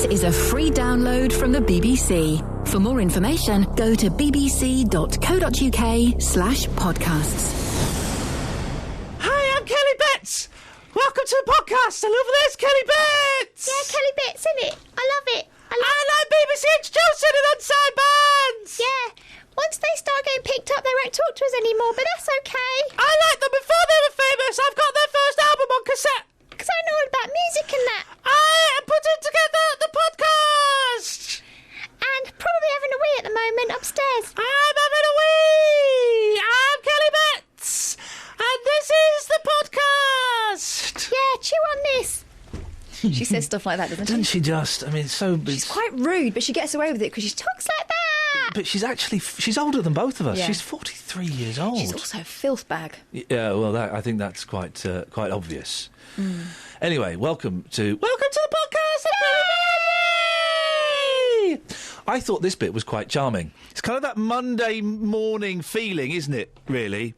This is a free download from the BBC. For more information, go to bbc.co.uk/podcasts. Hi, I'm Kelly Betts. Welcome to the podcast. And over there's Kelly Betts. Yeah, Kelly Betts, isn't it? I love it. I like BBC H. Johnson and Unsigned Bands. Yeah. Once they start getting picked up, they won't talk to us anymore, but that's okay. I liked them before they were famous. I've got their first album on cassette. Because I know all about music and that. I am putting together the podcast. And probably having a wee at the moment upstairs. I'm having a wee. I'm Kelly Betts. And this is the podcast. Yeah, chew on this. She says stuff like that, doesn't she? Doesn't she just? I mean, She's quite rude, but she gets away with it because she talks like that. But she's older than both of us. Yeah. She's 43 years old. She's also a filth bag. Yeah, well, I think that's quite obvious. Anyway, welcome to the podcast. Yay! I thought this bit was quite charming. It's kind of that Monday morning feeling, isn't it, really?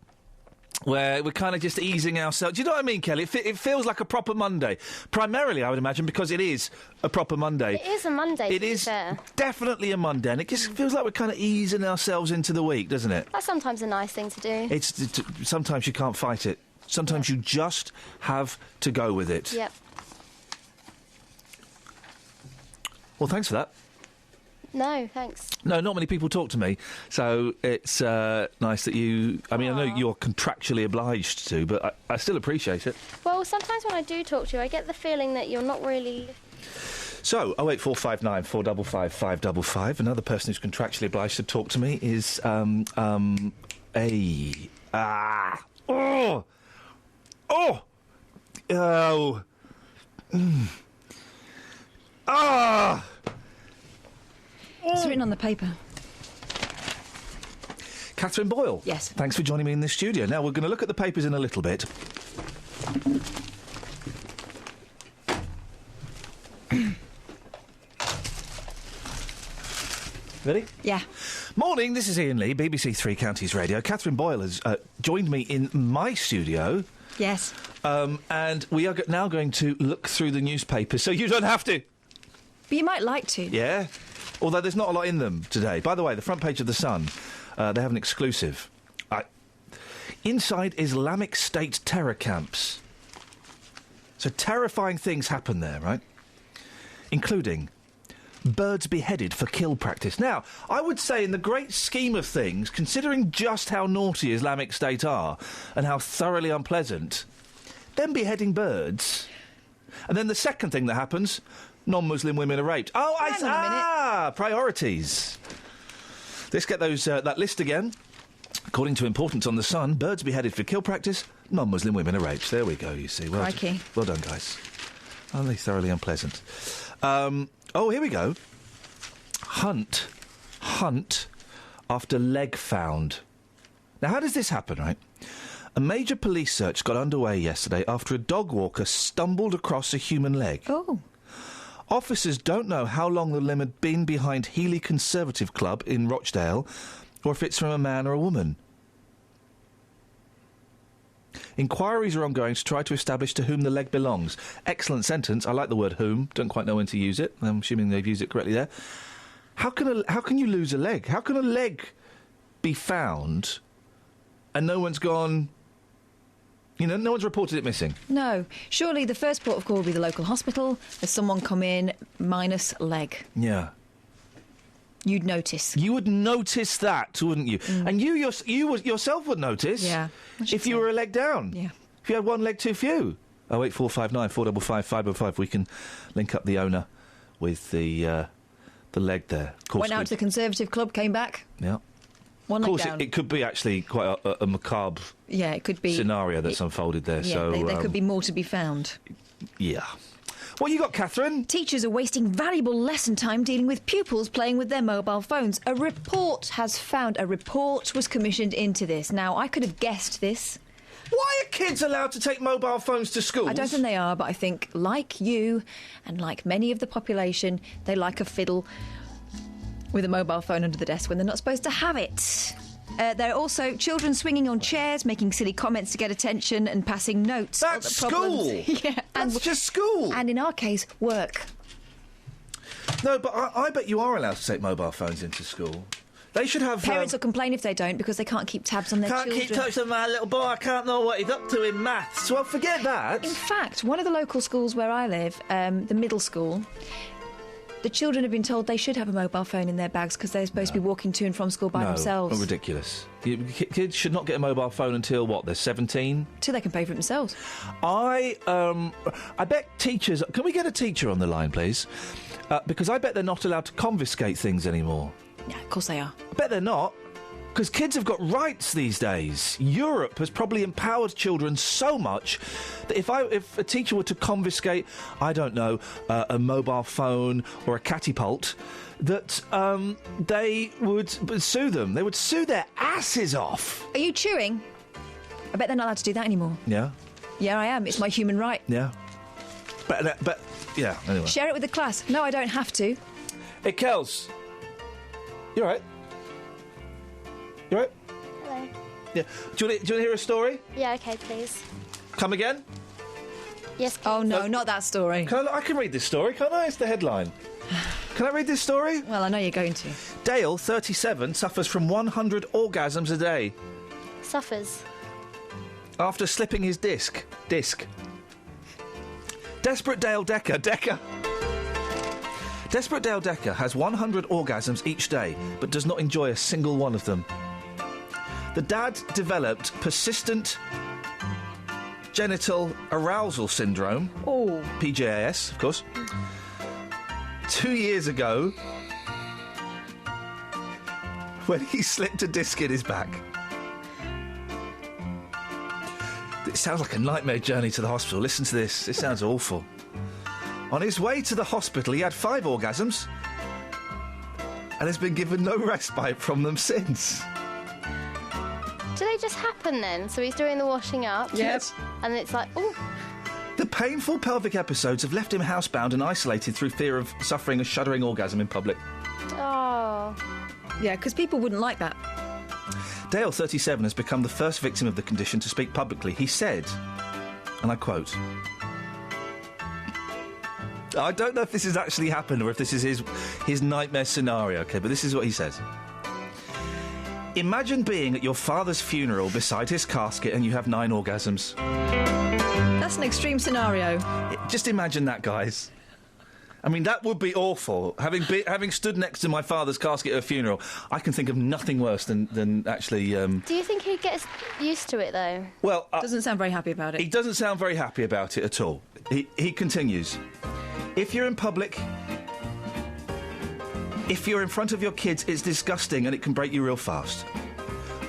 Where we're kind of just easing ourselves. Do you know what I mean, Kelly? It feels like a proper Monday. Primarily, I would imagine, because it is a proper Monday. It is a Monday, It is definitely a Monday, and it just feels like we're kind of easing ourselves into the week, doesn't it? That's sometimes a nice thing to do. Sometimes you can't fight it. Sometimes you just have to go with it. Yep. Well, thanks for that. No, thanks. No, not many people talk to me, so it's nice that you... I mean, I know you're contractually obliged to, but I still appreciate it. Well, sometimes when I do talk to you, I get the feeling that you're not really... So, 08459 455 555. Another person who's contractually obliged to talk to me is, It's written on the paper. Catherine Boyle. Yes. Thanks for joining me in this studio. Now, we're going to look at the papers in a little bit. Ready? Yeah. Morning, this is iainlee, BBC Three Counties Radio. Catherine Boyle has joined me in my studio. Yes. And we are now going to look through the newspapers, so you don't have to. But you might like to. Yeah? Although there's not a lot in them today. By the way, the front page of The Sun, they have an exclusive. Inside Islamic State terror camps. So terrifying things happen there, right? Including birds beheaded for kill practice. Now, I would say in the great scheme of things, considering just how naughty Islamic State are and how thoroughly unpleasant, them beheading birds... And then the second thing that happens... Non-Muslim women are raped. Oh, Hang on a minute. Priorities. Let's get that list again. According to Importance on The Sun, birds beheaded for kill practice, non-Muslim women are raped. There we go, you see. Crikey. Well done, guys. Aren't they thoroughly unpleasant? Here we go. Hunt after leg found. Now, how does this happen, right? A major police search got underway yesterday after a dog walker stumbled across a human leg. Oh. Officers don't know how long the limb had been behind Healy Conservative Club in Rochdale, or if it's from a man or a woman. Inquiries are ongoing to try to establish to whom the leg belongs. Excellent sentence. I like the word whom. Don't quite know when to use it. I'm assuming they've used it correctly there. How can you lose a leg? How can a leg be found and no one's gone... You know, no one's reported it missing. No. Surely the first port of call will be the local hospital. There's someone come in, minus leg. Yeah. You'd notice. You would notice that, wouldn't you? And you yourself would notice. Yeah. If you were a leg down. Yeah. If you had one leg too few. 08459 455 505. We can link up the owner with the leg there. Went out to the Conservative Club, came back. Yeah. One of leg course, down. it could be actually quite a macabre it could be scenario that's unfolded there. Yeah, so there could be more to be found. Yeah. What you got, Catherine? Teachers are wasting valuable lesson time dealing with pupils playing with their mobile phones. A report was commissioned into this. Now, I could have guessed this. Why are kids allowed to take mobile phones to schools? I don't think they are, but I think, like you and like many of the population, they like a fiddle with a mobile phone under the desk when they're not supposed to have it. There are also children swinging on chairs, making silly comments to get attention and passing notes. That's school! Yeah, That's just school! And in our case, work. No, but I bet you are allowed to take mobile phones into school. They should have... Parents will complain if they don't because they can't keep tabs on their children. Can't keep touch on my little boy. I can't know what he's up to in maths. Well, forget that. In fact, one of the local schools where I live, the middle school, the children have been told they should have a mobile phone in their bags because they're supposed to be walking to and from school by themselves. No, ridiculous. Kids should not get a mobile phone until, what, they're 17? Till they can pay for it themselves. I bet teachers... Can we get a teacher on the line, please? Because I bet they're not allowed to confiscate things anymore. Yeah, of course they are. I bet they're not. Because kids have got rights these days. Europe has probably empowered children so much that if a teacher were to confiscate, I don't know, a mobile phone or a catapult, that they would sue them. They would sue their asses off. Are you chewing? I bet they're not allowed to do that anymore. Yeah? Yeah, I am. It's my human right. Yeah. But yeah, anyway. Share it with the class. No, I don't have to. Hey, Kels. You all right? You all right? Hello. Yeah. Do you want to hear a story? Yeah, okay, please. Come again? Yes, please. Oh, no, not that story. I can read this story, can't I? It's the headline. Can I read this story? Well, I know you're going to. Dale, 37, suffers from 100 orgasms a day Suffers. after slipping his disc. Desperate Dale Decker. Desperate Dale Decker has 100 orgasms each day, but does not enjoy a single one of them. The dad developed persistent genital arousal syndrome. Oh. PGAS, of course. 2 years ago, when he slipped a disc in his back. It sounds like a nightmare journey to the hospital. Listen to this. This sounds awful. On his way to the hospital, he had 5 orgasms and has been given no respite from them since. Do they just happen then? So he's doing the washing up. Yes. And it's like, oh. The painful pelvic episodes have left him housebound and isolated through fear of suffering a shuddering orgasm in public. Oh. Yeah, because people wouldn't like that. Dale, 37, has become the first victim of the condition to speak publicly. He said, and I quote, I don't know if this has actually happened or if this is his nightmare scenario, OK, but this is what he says. Imagine being at your father's funeral beside his casket and you have 9 orgasms. That's an extreme scenario. Just imagine that, guys. I mean, that would be awful. Having stood next to my father's casket at a funeral, I can think of nothing worse than actually... Do you think he gets used to it, though? Well... doesn't sound very happy about it. He doesn't sound very happy about it at all. He continues. If you're in public... If you're in front of your kids, it's disgusting and it can break you real fast.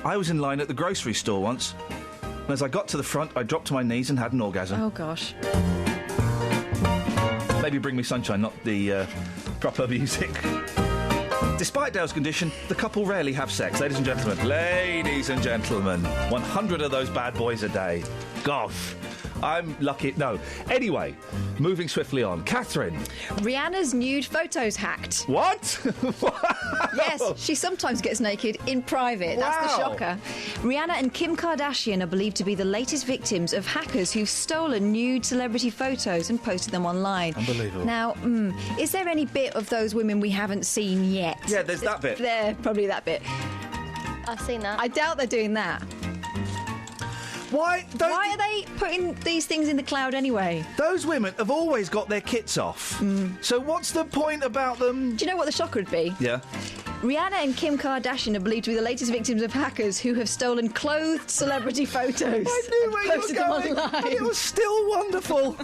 I was in line at the grocery store once, and as I got to the front, I dropped to my knees and had an orgasm. Oh, gosh. Maybe Bring Me Sunshine, not the proper music. Despite Dale's condition, the couple rarely have sex. Ladies and gentlemen. Ladies and gentlemen. 100 of those bad boys a day. Gosh. I'm lucky. No. Anyway, moving swiftly on. Catherine. Rihanna's nude photos hacked. What? Yes, she sometimes gets naked in private. That's the Wow. shocker. Rihanna and Kim Kardashian are believed to be the latest victims of hackers who've stolen nude celebrity photos and posted them online. Unbelievable. Now, is there any bit of those women we haven't seen yet? Yeah, there's that bit. There, probably that bit. I've seen that. I doubt they're doing that. Why are they putting these things in the cloud anyway? Those women have always got their kits off. So what's the point about them? Do you know what the shocker would be? Yeah. Rihanna and Kim Kardashian are believed to be the latest victims of hackers who have stolen clothed celebrity photos I knew and where you were posted them going, online. and it was still wonderful.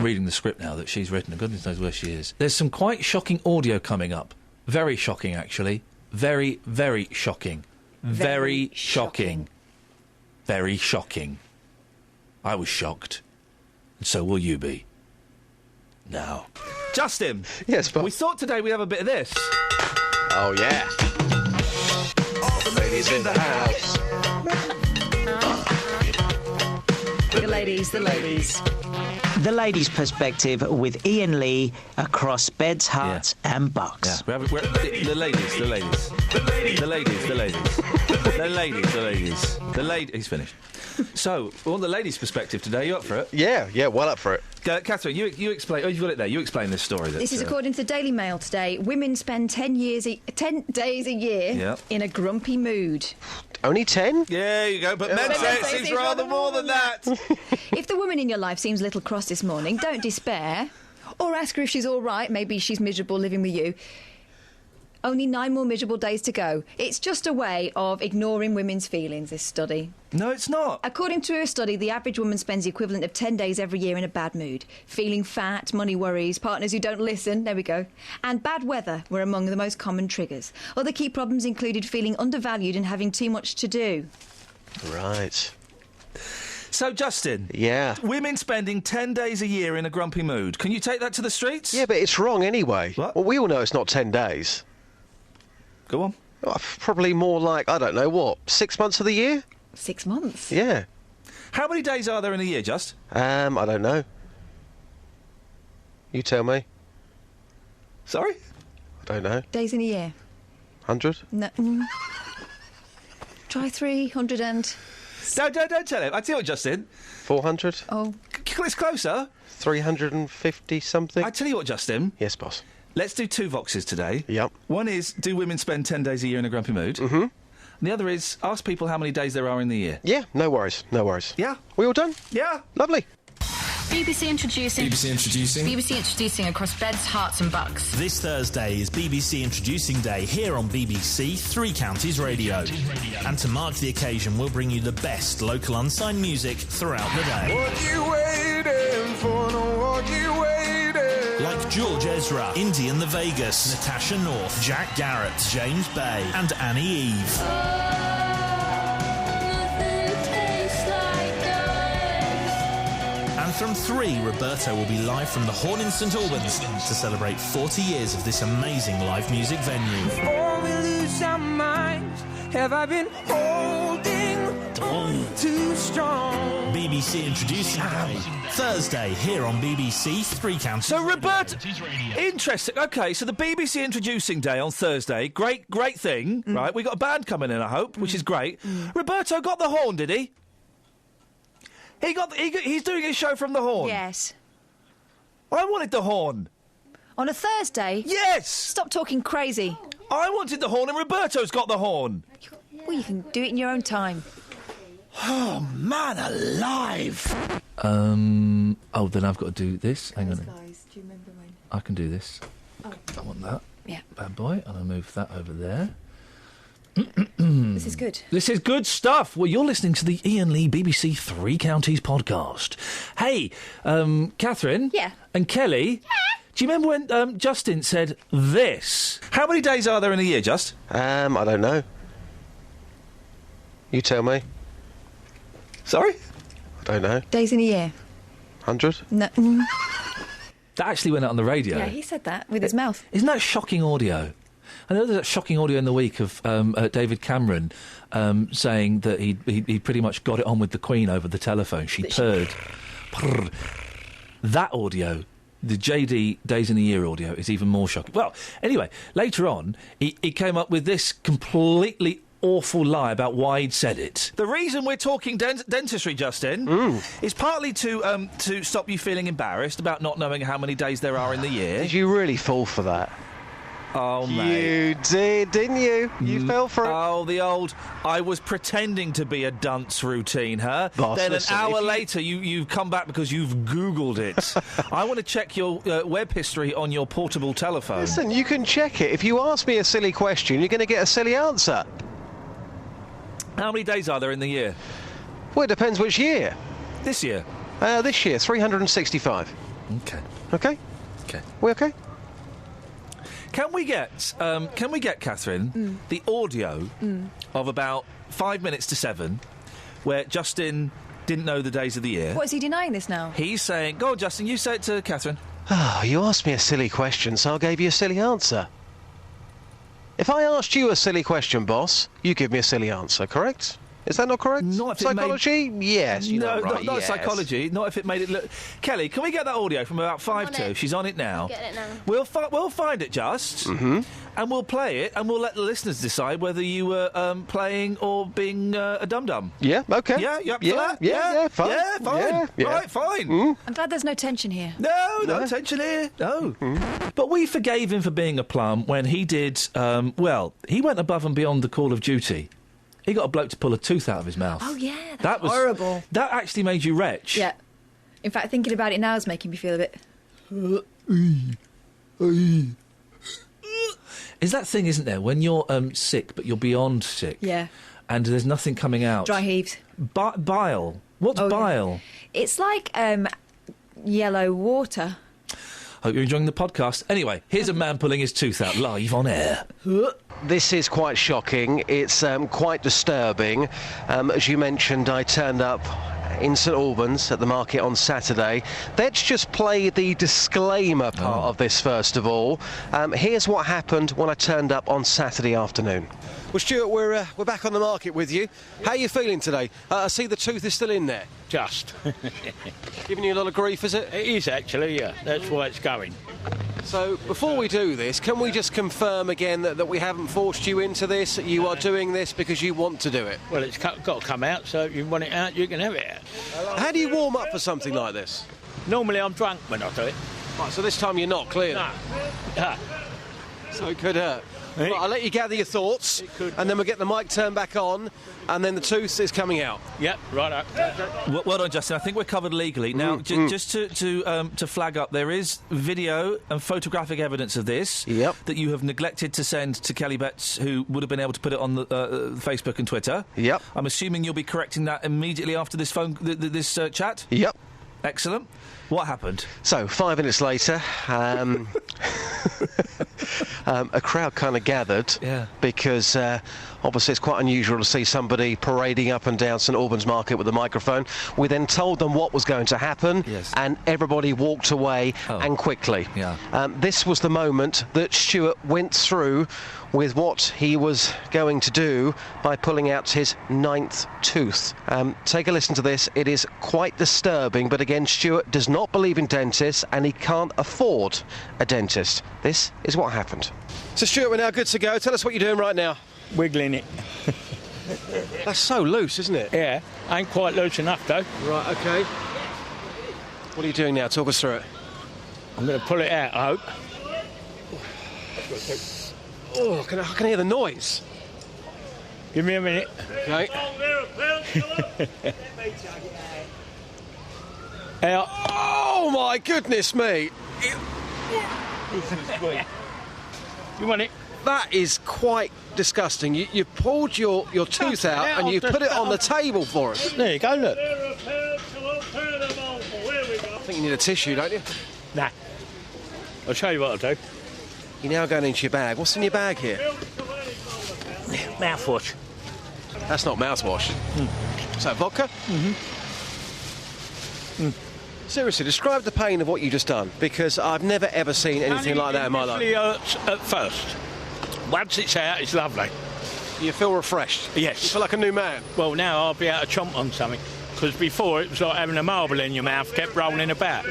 Reading the script now that she's written, and goodness knows where she is. There's some quite shocking audio coming up. Very shocking, actually. Very, very shocking. Very shocking. Very shocking. I was shocked. And so will you be. Now. Justin. Yes, Bob. We thought today we'd have a bit of this. Oh, yeah. All the ladies in the house. The ladies. The ladies' perspective with Iainlee across beds, hearts and bucks. Yeah, the ladies. He's finished. So, on the ladies' perspective today, you up for it? Yeah, well up for it. Catherine, you explain. Oh, you've got it there. You explain this story. This is according to the Daily Mail today. Women spend 10 days a year in a grumpy mood. Only 10? Yeah, there you go. But men say it seems rather more than that. If the woman in your life seems a little cross this morning, don't despair. Or ask her if she's all right. Maybe she's miserable living with you. Only 9 more miserable days to go. It's just a way of ignoring women's feelings, this study. No, it's not. According to a study, the average woman spends the equivalent of 10 days every year in a bad mood. Feeling fat, money worries, partners who don't listen, there we go. And bad weather were among the most common triggers. Other key problems included feeling undervalued and having too much to do. Right. So, Justin. Yeah. Women spending 10 days a year in a grumpy mood. Can you take that to the streets? Yeah, but it's wrong anyway. What? Well, we all know it's not 10 days. Go on. Oh, probably more like, I don't know, 6 months of the year? 6 months? Yeah. How many days are there in a year, Just? I don't know. You tell me. Sorry? I don't know. Days in a year? 100? No. Try 300 and... No, don't tell him. I tell you what, Justin. 400? Oh. It's closer. 350 something? I tell you what, Justin. Yes, boss. Let's do 2 Voxes today. Yep. One is, do women spend 10 days a year in a grumpy mood? Mm-hmm. And the other is, ask people how many days there are in the year. Yeah, no worries. Yeah? We all done? Yeah. Lovely. BBC Introducing. BBC Introducing across beds, hearts and bucks. This Thursday is BBC Introducing Day here on BBC Three Counties Radio. And to mark the occasion, we'll bring you the best local unsigned music throughout the day. What you waiting for? No, what you waiting? Like George Ezra, Indy and the Vegas, Natasha North, Jack Garrett, James Bay and Annie Eve. And from 3, Roberto will be live from the Horn in St Albans to celebrate 40 years of this amazing live music venue. Before we lose our minds, have I been holding on too strong? BBC Introducing Day, Thursday here on BBC Three Counties. So, Roberto, interesting. OK, so the BBC Introducing Day on Thursday, great thing, right? We got a band coming in, I hope, which is great. Roberto got the horn, did he? He's doing his show from the horn. Yes. I wanted the horn. On a Thursday? Yes! Stop talking crazy. I wanted the horn and Roberto's got the horn. Well, you can do it in your own time. Oh, man alive! Then I've got to do this. Hang on. Guys, do you remember when? I can do this. Oh. I want that. Yeah. Bad boy. And I'll move that over there. This is good. This is good stuff. Well, you're listening to the Iainlee BBC Three Counties podcast. Hey, Catherine? Yeah. And Kelly? Yeah. Do you remember when Justin said this? How many days are there in a year, Just? I don't know. You tell me. Sorry? I don't know. Days in a year? 100? No. That actually went out on the radio. Yeah, he said that with his mouth. Isn't that shocking audio? I know there's that shocking audio in the week of David Cameron saying that he pretty much got it on with the Queen over the telephone. She purred. Purr. That audio, the JD Days in a Year audio, is even more shocking. Well, anyway, later on, he came up with this completely awful lie about why he'd said it. The reason we're talking dentistry, Justin, is partly to stop you feeling embarrassed about not knowing how many days there are in the year. Did you really fall for that? Oh, mate. You did, didn't you? You fell for it. Oh, the old, I was pretending to be a dunce routine, huh? Boss, then listen, an hour later, you've come back because you've Googled it. I want to check your web history on your portable telephone. Listen, you can check it. If you ask me a silly question, you're going to get a silly answer. How many days are there in the year? Well, it depends which year. This year? This year, 365. Okay. Okay? Okay. We okay? Can we get, Catherine, the audio of about 5 minutes to 7, where Justin didn't know the days of the year? What, is he denying this now? He's saying, go on, Justin, you say it to Catherine. Oh, you asked me a silly question, so I gave you a silly answer. If I asked you a silly question, boss, you give me a silly answer, correct? Is that not correct? Not if it psychology? Yes, you know, right, not yes. psychology. Not if it made it look... Kelly, can we get that audio from about 5 to? She's on it now. Get it now. We'll find it, just, and we'll play it, and we'll let the listeners decide whether you were playing or being a dum-dum. Yeah, OK. Yeah, you up for that? Yeah, fine. Yeah, fine. Yeah. Right, fine. I'm glad there's no tension here. No tension here. No. But we forgave him for being a plum when he did, he went above and beyond the call of duty. He got a bloke to pull a tooth out of his mouth. Oh, yeah, that was horrible. That actually made you retch. Yeah. In fact, thinking about it now is making me feel a bit... Is that thing, isn't there, when you're sick, but you're beyond sick? Yeah. And there's nothing coming out. Dry heaves. Bile. What's bile? Yeah. It's like yellow water. Hope you're enjoying the podcast. Anyway, here's a man pulling his tooth out live on air. This is quite shocking. It's quite disturbing. As you mentioned, I turned up in St Albans at the market on Saturday. Let's just play the disclaimer part of this first of all. Here's what happened when I turned up on Saturday afternoon. Well, Stuart, we're back on the market with you. How are you feeling today? I see the tooth is still in there. Just. Giving you a lot of grief, is it? It is, actually, yeah. That's why it's going. So, before we do this, can we just confirm again that we haven't forced you into this? You are doing this because you want to do it? Well, it's got to come out, so if you want it out, you can have it out. How do you warm up for something like this? Normally, I'm drunk when I do it. Right, so this time you're not, clearly? No. So it could hurt. Right, I'll let you gather your thoughts, and then we'll get the mic turned back on, and then the tooth is coming out. Yep, right up. Well done, Justin. I think we're covered legally. Now, just to flag up, there is video and photographic evidence of this that you have neglected to send to Kelly Betts, who would have been able to put it on the Facebook and Twitter. Yep. I'm assuming you'll be correcting that immediately after this this chat? Yep. Excellent. What happened? So, 5 minutes later, a crowd kind of gathered because obviously it's quite unusual to see somebody parading up and down St Albans Market with a microphone. We then told them what was going to happen, and everybody walked away and quickly. This was the moment that Stuart went through with what he was going to do by pulling out his 9th tooth. Take a listen to this. It is quite disturbing, but again, Stuart does not believe in dentists and he can't afford a dentist. This is what happened. So Stuart, we're now good to go. Tell us what you're doing right now. Wiggling it. That's so loose, isn't it? Yeah, ain't quite loose enough though. Right, OK. What are you doing now? Talk us through it. I'm going to pull it out, I hope. Oh, I can hear the noise. Give me a minute. OK. Out. Oh, my goodness me. You want it? That is quite disgusting. You pulled your tooth out and you put it on the table for us. There you go, look. I think you need a tissue, don't you? Nah. I'll show you what I'll do. You're now going into your bag. What's in your bag here? Mouthwash. That's not mouthwash. Is that vodka? Seriously, describe the pain of what you've just done, because I've never ever seen anything like that in my life. It hurts at first. Once it's out, it's lovely. You feel refreshed? Yes. You feel like a new man? Well, now I'll be able to chomp on something, because before it was like having a marble in your mouth, kept rolling about.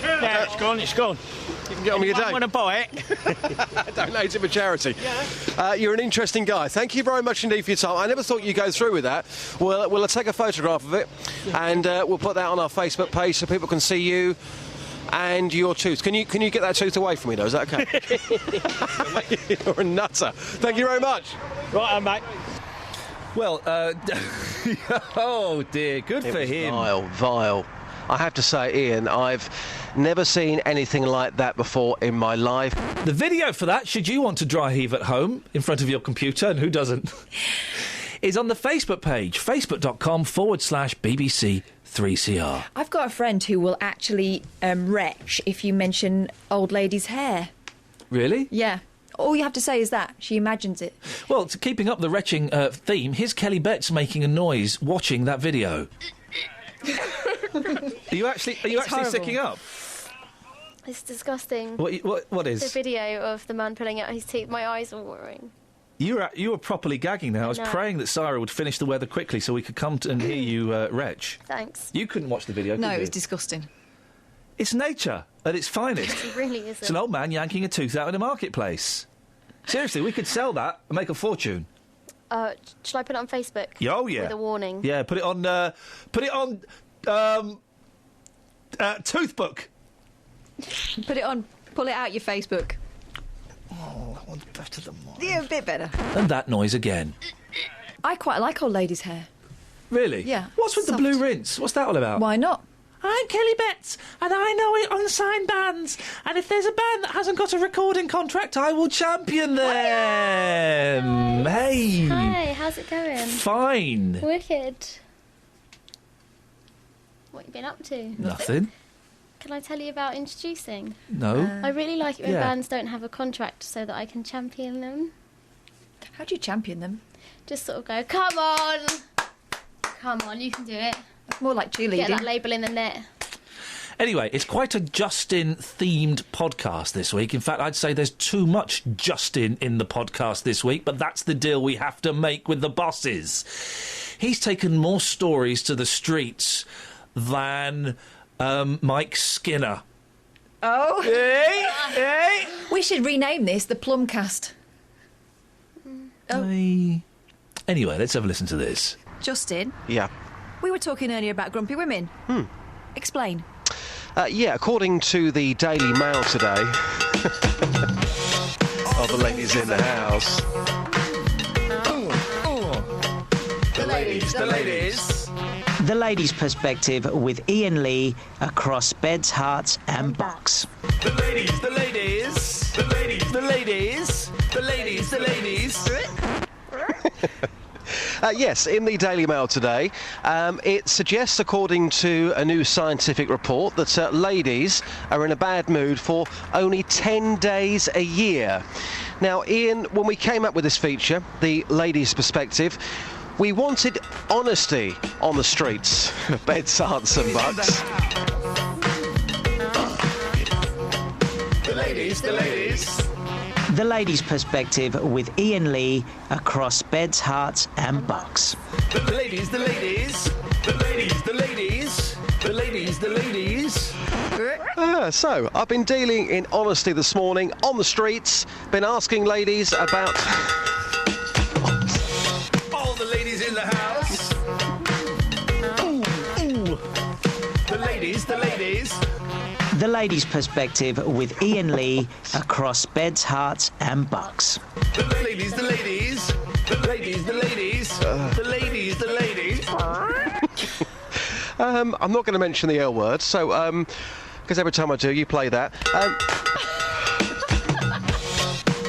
Now it's gone, it's gone. You can get on with your day. I want to buy it. Donate it for charity. You're an interesting guy. Thank you very much indeed for your time. I never thought you'd go through with that. We'll take a photograph of it and we'll put that on our Facebook page so people can see you and your tooth. Can you get that tooth away from me, though? Is that OK? You're a nutter. Thank you very much. Right, mate. Well, oh dear, good for him. Vile. I have to say, Ian, I've never seen anything like that before in my life. The video for that, should you want to dry heave at home in front of your computer, and who doesn't, is on the Facebook page, facebook.com/BBC3CR. I've got a friend who will actually retch if you mention old lady's hair. Really? Yeah. All you have to say is that. She imagines it. Well, keeping up the retching theme, here's Kelly Betts making a noise watching that video. Are you actually sticking up? It's disgusting. What is? The video of the man pulling out his teeth. My eyes are watering. You were properly gagging there. I was praying that Sarah would finish the weather quickly so we could come and hear you retch. Thanks. You couldn't watch the video, could No, you? it was disgusting. It's nature at its finest. It really isn't. It's an old man yanking a tooth out in a marketplace. Seriously, we could sell that and make a fortune. Shall I put it on Facebook? Oh, yeah. With a warning? Yeah, put it on Toothbook. Pull it out your Facebook. Oh, that one's better than mine. Yeah, a bit better. And that noise again. I quite like old ladies' hair. Really? Yeah. What's with the blue rinse? What's that all about? Why not? I'm Kelly Betts, and I know unsigned bands. And if there's a band that hasn't got a recording contract, I will champion them. Hey. Hi, how's it going? Fine. Wicked. What you been up to? Nothing. Can I tell you about introducing? No. I really like it when bands don't have a contract so that I can champion them. How do you champion them? Just sort of go, come on, you can do it. More like cheerleading. Get that label in the net. Anyway, it's quite a Justin-themed podcast this week. In fact, I'd say there's too much Justin in the podcast this week, but that's the deal we have to make with the bosses. He's taken more stories to the streets than Mike Skinner. Oh. Hey. We should rename this the Plumcast. Oh. Anyway, let's have a listen to this. Justin? Yeah. We were talking earlier about grumpy women. Explain. Yeah, according to the Daily Mail today... all the ladies in the house. The ladies. The Ladies' Perspective with Iain Lee across beds, hearts and bucks. The ladies. Yes, in the Daily Mail today, it suggests, according to a new scientific report, that ladies are in a bad mood for only 10 days a year. Now, Ian, when we came up with this feature, the Ladies' Perspective, we wanted honesty on the streets. Beds, hearts and bucks. The ladies. The Ladies' Perspective with Iain Lee across beds, hearts and bucks. The ladies. So, I've been dealing in honesty this morning on the streets, been asking ladies about... All the ladies in the house. Ooh. The ladies. The Ladies' Perspective with Iain Lee across beds, hearts and bucks. The ladies. I'm not going to mention the L word, so, because every time I do, you play that.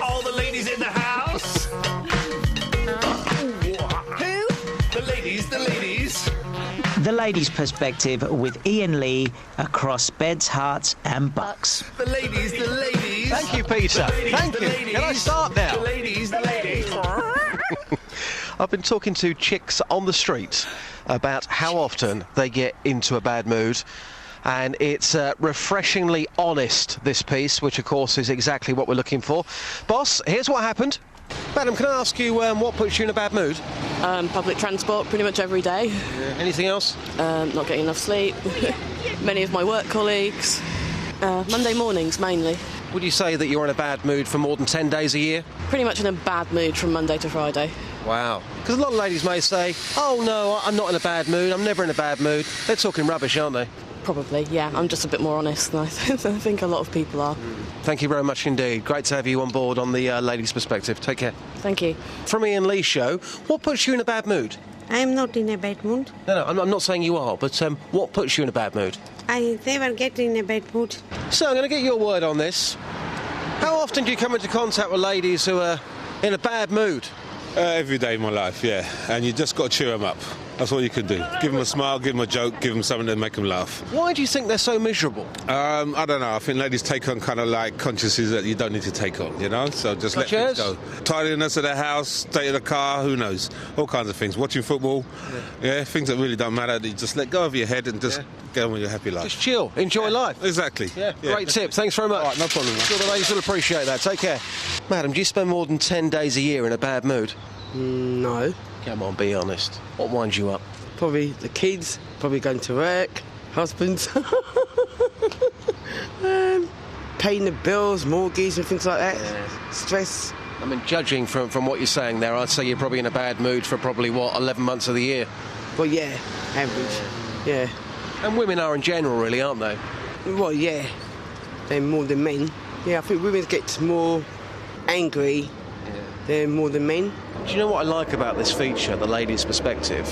All the ladies in the house. Who? The ladies. The Ladies' Perspective with Iain Lee across beds, hearts and bucks. The ladies. Thank you, Peter. Thank you. Can I start now? The ladies. I've been talking to chicks on the street about how often they get into a bad mood. And it's refreshingly honest, this piece, which, of course, is exactly what we're looking for. Boss, here's what happened. Madam, can I ask you what puts you in a bad mood? Public transport pretty much every day. Anything else? Not getting enough sleep. Many of my work colleagues. Monday mornings, mainly. Would you say that you're in a bad mood for more than 10 days a year? Pretty much in a bad mood from Monday to Friday. Wow. Because a lot of ladies may say, oh, no, I'm not in a bad mood, I'm never in a bad mood. They're talking rubbish, aren't they? Probably, yeah. I'm just a bit more honest than I think a lot of people are. Thank you very much indeed. Great to have you on board on the Ladies' Perspective. Take care. Thank you. From Iain Lee's show, what puts you in a bad mood? I'm not in a bad mood. No, I'm not saying you are, but what puts you in a bad mood? I never get in a bad mood. So I'm going to get your word on this. How often do you come into contact with ladies who are in a bad mood? Every day in my life, yeah. And you just got to cheer them up. That's all you can do. Give them a smile, give them a joke, give them something to make them laugh. Why do you think they're so miserable? I don't know. I think ladies take on kind of like consciences that you don't need to take on, you know? So just let things go. Tidiness of the house, state of the car, who knows? All kinds of things. Watching football, yeah, things that really don't matter. You just let go of your head and just get on with your happy life. Just chill, enjoy life. Exactly. Yeah. Great tip. Thanks very much. All right, no problem, man. Sure the ladies will appreciate that. Take care. Madam, do you spend more than 10 days a year in a bad mood? No. Come on, be honest. What winds you up? Probably the kids, probably going to work, husbands, paying the bills, mortgage and things like that. Yeah. Stress. I mean, judging from what you're saying there, I'd say you're probably in a bad mood for probably, 11 months of the year? Well, yeah, average, yeah. And women are in general, really, aren't they? Well, yeah, they're more than men. Yeah, I think women get more angry than more than men. Do you know what I like about this feature, the ladies' perspective?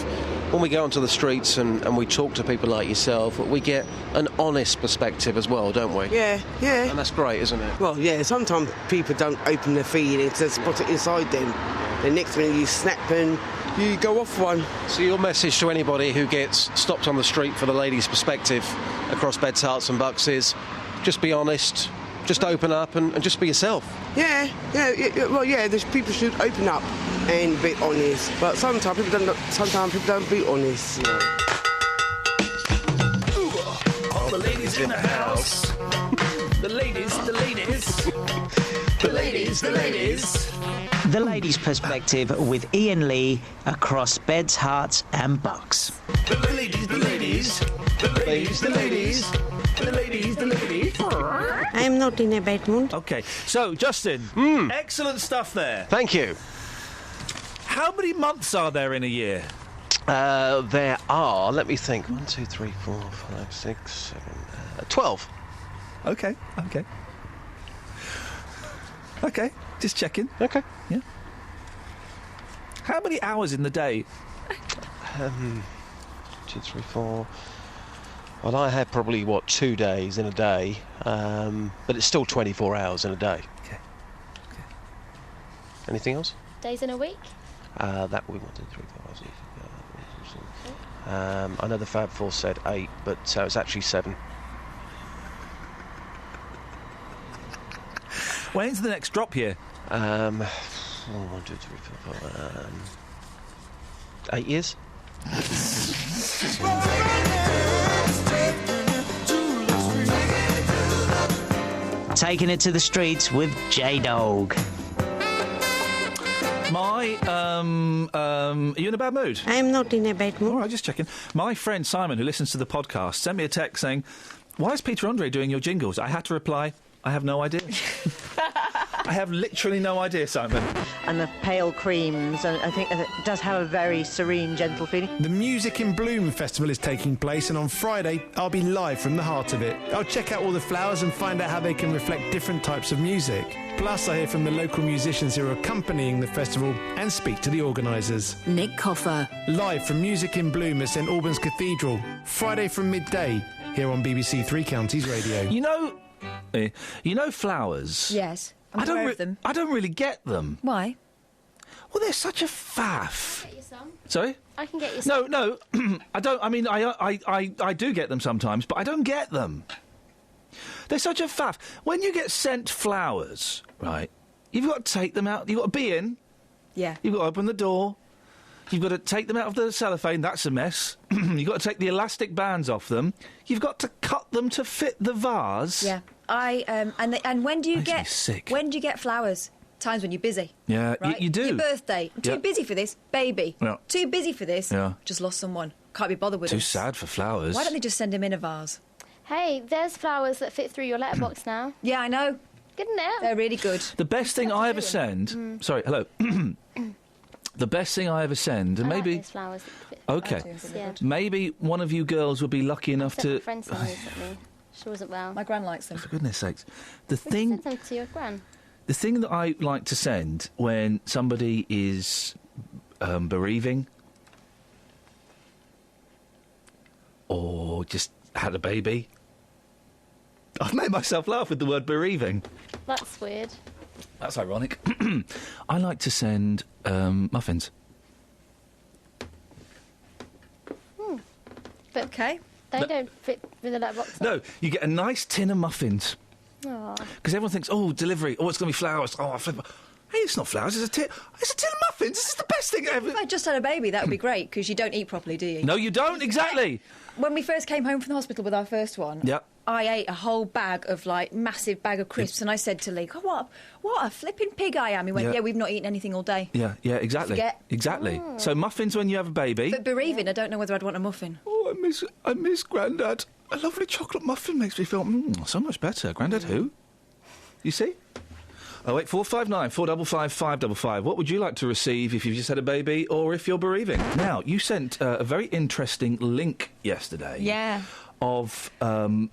When we go onto the streets and we talk to people like yourself, we get an honest perspective as well, don't we? Yeah. And that's great, isn't it? Well, yeah, sometimes people don't open their feelings, they spot it inside them. The next minute you snap and you go off one. So your message to anybody who gets stopped on the street for the ladies' perspective across Beds, Herts and Bucks is just be honest, just open up and just be yourself. Yeah. Well, yeah, people should open up and be honest. But sometimes people don't be honest. Yeah. All the ladies in the house. The ladies. The ladies. The Ladies' Perspective with iainlee across Beds, Herts and Bucks. The ladies. I'm not in a bad mood. OK, so, Justin, excellent stuff there. Thank you. How many months are there in a year? There are, let me think, 1, 2, 3, 4, 5, 6, 7, 12. OK, just checking. OK. Yeah. How many hours in the day? 2, 3, 4... Well, I had probably, 2 days in a day, but it's still 24 hours in a day. OK. Anything else? Days in a week? That would be 1, 2, 3, 4, 5, 6, I know the Fab Four said 8, but it's actually 7. When's the next drop year? 1, 2, 3, 4, 5, 8 years. Taking it to the streets with J-Dog. Are you in a bad mood? I'm not in a bad mood. All right, just checking. My friend Simon, who listens to the podcast, sent me a text saying, "Why is Peter Andre doing your jingles?" I had to reply, I have no idea. I have literally no idea, Simon. And the pale creams, and I think it does have a very serene, gentle feeling. The Music in Bloom Festival is taking place, and on Friday I'll be live from the heart of it. I'll check out all the flowers and find out how they can reflect different types of music. Plus, I hear from the local musicians who are accompanying the festival and speak to the organisers. Nick Coffer. Live from Music in Bloom at St Albans Cathedral, Friday from midday, here on BBC Three Counties Radio. You know flowers? Yes. I'm aware of them. I don't really get them. Why? Well, they're such a faff. Get you some. Sorry? I can get you some. No, I don't. I mean, I do get them sometimes, but I don't get them. They're such a faff. When you get sent flowers, right, you've got to take them out. You've got to be in. Yeah. You've got to open the door. You've got to take them out of the cellophane. That's a mess. You've got to take the elastic bands off them. You've got to cut them to fit the vase. Yeah. And when do you Makes me get sick. When do you get flowers? Times when you're busy. Yeah, right? you do. Your birthday. Yeah. Too busy for this, baby. Yeah. Too busy for this. Yeah. Just lost someone. Can't be bothered with Too us. sad for flowers. Why don't they just send him in a vase? Hey, there's flowers that fit through your letterbox now. Yeah, I know. Good, isn't it? They're really good. The best thing I ever send... Sorry, hello. The best thing I ever send, and I maybe... like those flowers that fit. OK. Yeah. Maybe one of you girls will be lucky enough I sent to... my friend some recently. She wasn't well. My gran likes them. For goodness sakes. Send them to your gran. The thing that I like to send when somebody is bereaving or just had a baby... I've made myself laugh with the word bereaving. That's weird. That's ironic. I like to send muffins. But okay. They don't fit with a letterbox. No, you get a nice tin of muffins. Aw. Because everyone thinks, oh, delivery, oh, it's going to be flowers. Oh, I flip. Hey, it's not flowers, it's a tin of muffins. This is the best thing ever. If I just had a baby, that would be great, because you don't eat properly, do you? No, you don't, exactly. When we first came home from the hospital with our first one, Yep. I ate a whole bag of, massive bag of crisps, and I said to Lee, God, what a flipping pig I am. He went, yeah, we've not eaten anything all day. Yeah, exactly. Forget. Exactly. So muffins when you have a baby. But bereaving, I don't know whether I'd want a muffin. Oh, I miss Grandad. A lovely chocolate muffin makes me feel, so much better. Grandad who? You see? 08459 455 555. What would you like to receive if you've just had a baby or if you're bereaving? Now, you sent a very interesting link yesterday. Yeah. Of an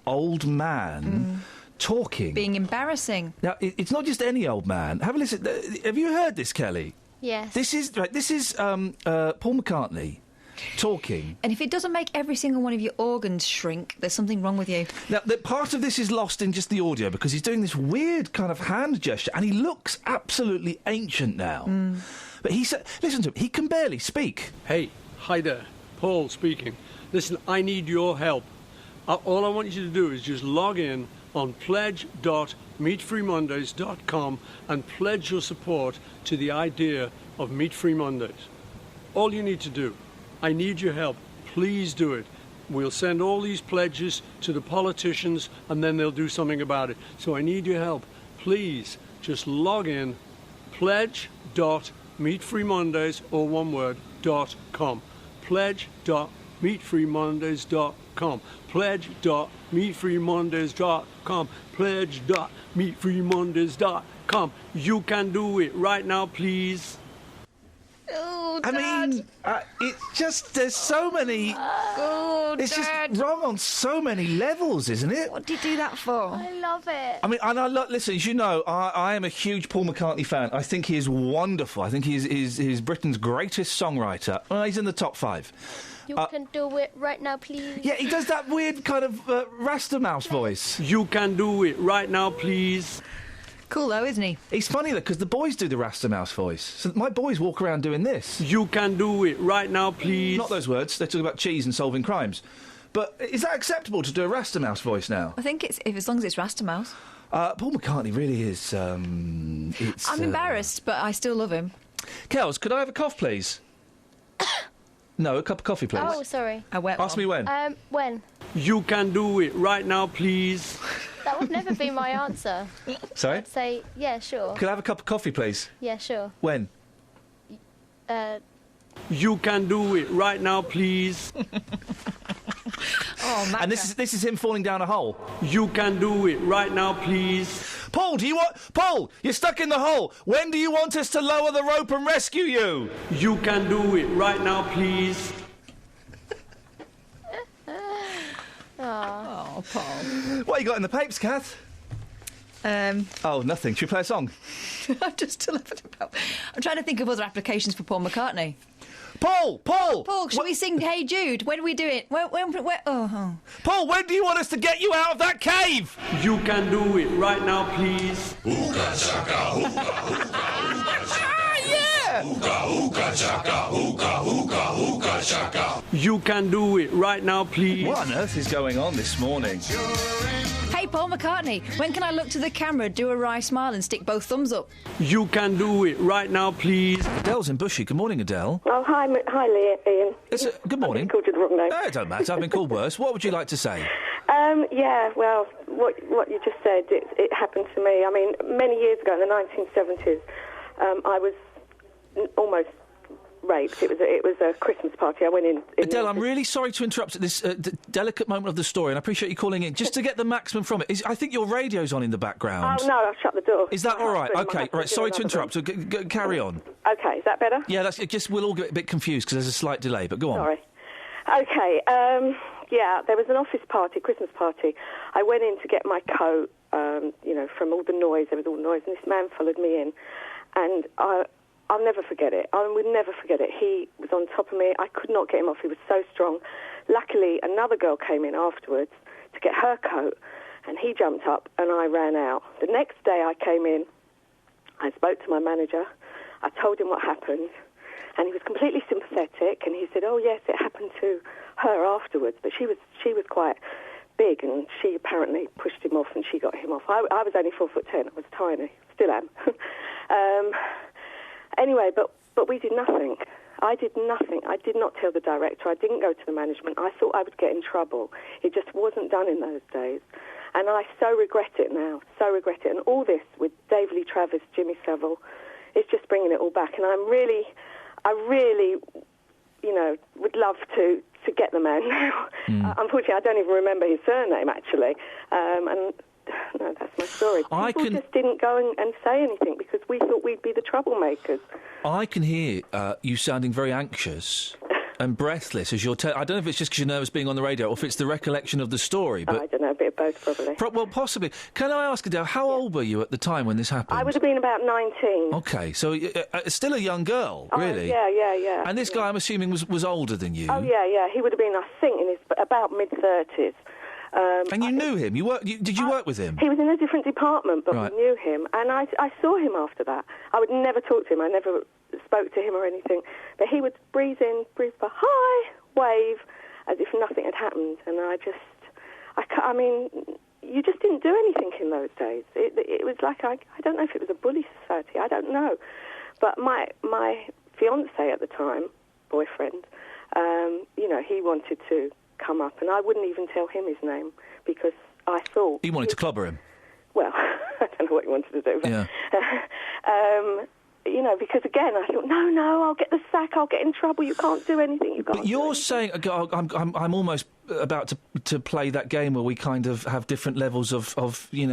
old man talking. Being embarrassing. Now, it's not just any old man. Have a listen. Have you heard this, Kelly? Yes. This is Paul McCartney talking. And if it doesn't make every single one of your organs shrink, there's something wrong with you. Now, part of this is lost in just the audio because he's doing this weird kind of hand gesture and he looks absolutely ancient now. But he said, listen to him, he can barely speak. Hey, hi there, Paul speaking. Listen, I need your help. All I want you to do is just log in on pledge.meatfreemondays.com and pledge your support to the idea of Meat Free Mondays. All you need to do. I need your help. Please do it. We'll send all these pledges to the politicians and then they'll do something about it. So I need your help. Please just log in pledge.meatfreemondays, or one word, .com. Pledge.meatfreemondays.com. Pledge.meatfreemondays.com. Pledge.meatfreemondays.com. You can do it right now, please. Oh, I mean, it's just, there's so many... it's just wrong on so many levels, isn't it? What did you do that for? I love it. I mean, listen, as you know, I am a huge Paul McCartney fan. I think he is wonderful. I think he's Britain's greatest songwriter. He's in the top 5. You can do it right now, please. Yeah, he does that weird kind of Rasta Mouse voice. You can do it right now, please. Cool, though, isn't he? He's funny, though, because the boys do the Rasta Mouse voice. So my boys walk around doing this. You can do it right now, please. Not those words. They talk about cheese and solving crimes. But is that acceptable to do a Rasta Mouse voice now? I think as long as it's Rasta Mouse. Paul McCartney really is... I'm embarrassed, but I still love him. Kels, could I have a cough, please? No, a cup of coffee, please. Oh, sorry. Ask me when. When? You can do it right now, please. That would never be my answer. Sorry? I'd say, yeah, sure. Could I have a cup of coffee, please? Yeah, sure. When? You can do it right now, please. Oh, and this is him falling down a hole. You can do it right now, please. Paul, Paul, you're stuck in the hole. When do you want us to lower the rope and rescue you? You can do it right now, please. Oh, Paul. What you got in the papers, Kath? Oh, nothing. Should we play a song? I'm trying to think of other applications for Paul McCartney. Paul, should we sing Hey Jude? When do we do it? When, Paul, when do you want us to get you out of that cave? You can do it right now, please. Hookah chaka, hookah, hookah, hookah chaka. Yeah! Hookah, hookah chaka, hookah, hookah, hookah chaka. You can do it right now, please. What on earth is going on this morning? Hey, Paul McCartney, when can I look to the camera, do a wry smile and stick both thumbs up? You can do it right now, please. Adele's in Bushy. Good morning, Adele. Oh, hi, Ian. Good morning. I called you the wrong name. No, it don't matter. I've been called worse. What would you like to say? Yeah, well, what you just said, it happened to me. I mean, many years ago in the 1970s, I was almost raped. It was a Christmas party. I went in Adele, I'm really sorry to interrupt at this delicate moment of the story, and I appreciate you calling in. Just to get the maximum from it, I think your radio's on in the background. Oh, no, I've shut the door. Is that all right? Okay, all right, sorry to interrupt. So carry on. Okay, is that better? Yeah, we'll all get a bit confused because there's a slight delay, but go on. Sorry. Okay, yeah, there was an office party, Christmas party. I went in to get my coat, from all the noise. There was all the noise, and this man followed me in, and I'll never forget it. I would never forget it. He was on top of me. I could not get him off. He was so strong. Luckily, another girl came in afterwards to get her coat, and he jumped up, and I ran out. The next day I came in, I spoke to my manager. I told him what happened, And he was completely sympathetic, and he said, "Oh yes, it happened to her afterwards, but she was quite big, and she apparently pushed him off, and she got him off." I was only 4'10". I was tiny, still am. Anyway, but we did nothing. I did nothing. I did not tell the director. I didn't go to the management. I thought I would get in trouble. It just wasn't done in those days. And I so regret it now, so regret it. And all this with Dave Lee Travis, Jimmy Savile, it's just bringing it all back. And I really, would love to get the man now. Unfortunately, I don't even remember his surname, actually. And no, that's my story. People just didn't go and say anything because we thought we'd be the troublemakers. I can hear you sounding very anxious and breathless as you're I don't know if it's just because you're nervous being on the radio or if it's the recollection of the story. But I don't know, a bit of both, probably. Well, possibly. Can I ask, Adele, how old were you at the time when this happened? I would have been about 19. OK, so still a young girl, really? Yeah. And this guy, I'm assuming, was older than you? Oh, yeah. He would have been, I think, in his about mid-30s. And you knew him? Did you work with him? He was in a different department, but we knew him. And I saw him after that. I would never talk to him. I never spoke to him or anything. But he would breathe in, breathe by, hi, wave, as if nothing had happened. And I mean, you just didn't do anything in those days. It was like, I don't know if it was a bully society. I don't know. But my fiancé at the time, boyfriend, he wanted to come up, and I wouldn't even tell him his name because I thought... You wanted to clobber him? Well, I don't know what he wanted to do. But, yeah. Because again, I thought, no, I'll get the sack, I'll get in trouble, you can't do anything, But you're saying, I'm almost about to play that game where we kind of have different levels of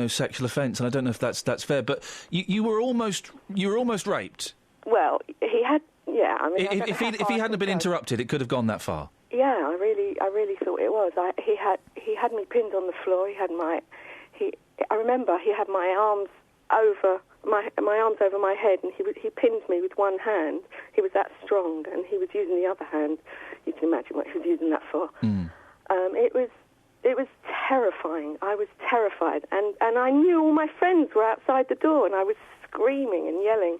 sexual offence, and I don't know if that's fair, but you were almost raped? Well, he had, yeah, I mean... If he hadn't been interrupted, it could have gone that far? Yeah, I really thought it was. He had me pinned on the floor. I remember he had my arms over my head, and he pinned me with one hand. He was that strong, and he was using the other hand. You can imagine what he was using that for. It was terrifying. I was terrified, and I knew all my friends were outside the door, and I was screaming and yelling,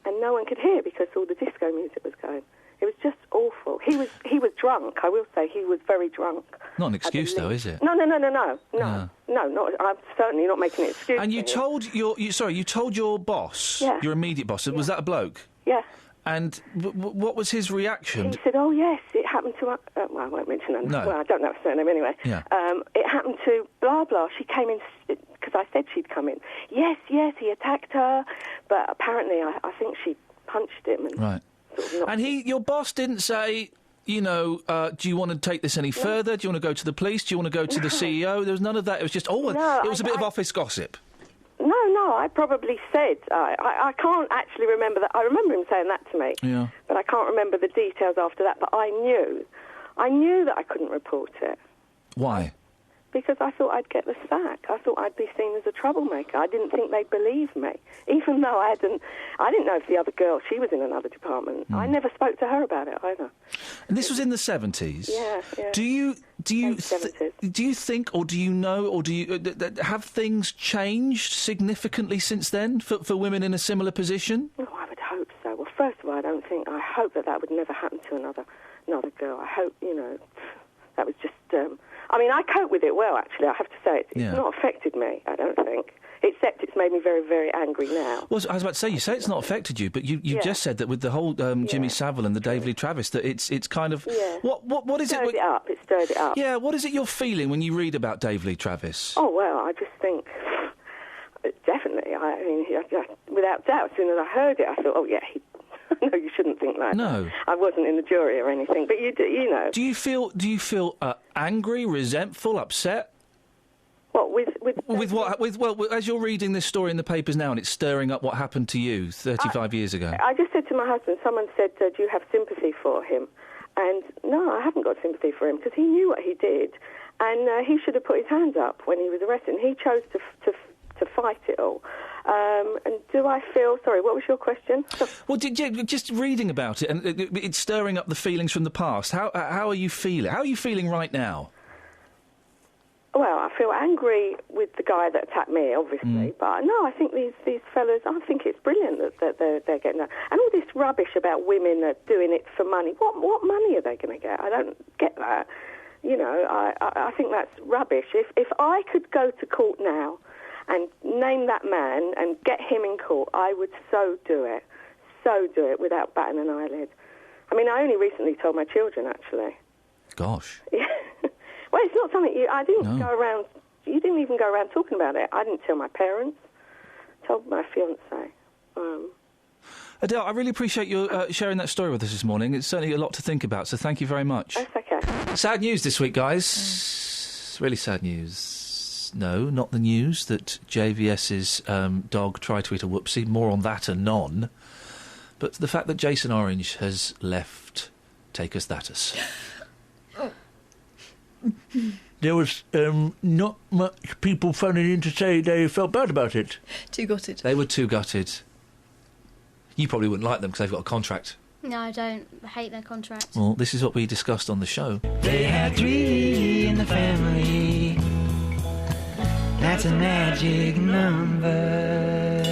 and no one could hear because all the disco music was going. It was just awful. He was drunk. I will say he was very drunk. Not an excuse, though, is it? No. Not. I'm certainly not making an excuse. And you told you told your boss, your immediate boss. Was that a bloke? Yeah. And what was his reaction? He said, "Oh yes, it happened to." Well, I won't mention her. No. Well, I don't know her surname anyway. Yeah. It happened to blah blah. She came in because I said she'd come in. Yes, he attacked her, but apparently I think she punched him. And right. And your boss didn't say, do you want to take this any further? Do you want to go to the police? Do you want to go to the CEO? There was none of that. It was just, it was a bit of office gossip. No, I probably said, I can't actually remember that. I remember him saying that to me, but I can't remember the details after that. But I knew that I couldn't report it. Why? Because I thought I'd get the sack. I thought I'd be seen as a troublemaker. I didn't think they'd believe me, even though I didn't know if the other girl, she was in another department. I never spoke to her about it either. And this was in the 70s? Yeah. Do you think, or do you know, or do you have things changed significantly since then for women in a similar position? Oh, I would hope so. Well, first of all, I hope that would never happen to another girl. I hope, that was just... I cope with it well, actually, I have to say. It's not affected me, I don't think. Except it's made me very, very angry now. Well, I was about to say, you say it's not affected you, but you just said that with the whole Jimmy Savile and the Dave Lee Travis, that it's kind of... Yeah. What is it... It stirred it up. Yeah, what is it you're feeling when you read about Dave Lee Travis? Oh, well, I just think... Definitely. I mean, without doubt, as soon as I heard it, I thought, oh, yeah, no, you shouldn't think that. No. I wasn't in the jury or anything, but you know. Do you feel angry, resentful, upset? What, well, as you're reading this story in the papers now and it's stirring up what happened to you 35 years ago? I just said to my husband, someone said, do you have sympathy for him? And no, I haven't got sympathy for him because he knew what he did and he should have put his hands up when he was arrested. And he chose to fight it all. And do I feel... Sorry, what was your question? Well, just reading about it, and it's stirring up the feelings from the past. How are you feeling? How are you feeling right now? Well, I feel angry with the guy that attacked me, obviously, but no, I think these fellas, I think it's brilliant that they're getting that. And all this rubbish about women doing it for money. What money are they going to get? I don't get that. You know, I think that's rubbish. If I could go to court now and name that man and get him in court, I would so do it without batting an eyelid. I mean, I only recently told my children, actually. Gosh. Yeah. Well, it's not something I didn't go around. You didn't even go around talking about it. I didn't tell my parents. Told my fiancé. Adele, I really appreciate you sharing that story with us this morning. It's certainly a lot to think about, so thank you very much. That's okay. Sad news this week, guys. Really sad news. No, not the news that JVS's dog tried to eat a whoopsie. More on that anon. But the fact that Jason Orange has left Take Us That Us. There was not much people phoning in to say they felt bad about it. Too gutted. They were too gutted. You probably wouldn't like them because they've got a contract. No, I don't. I hate their contract. Well, this is what we discussed on the show. They had 3 in the family. That's a magic number.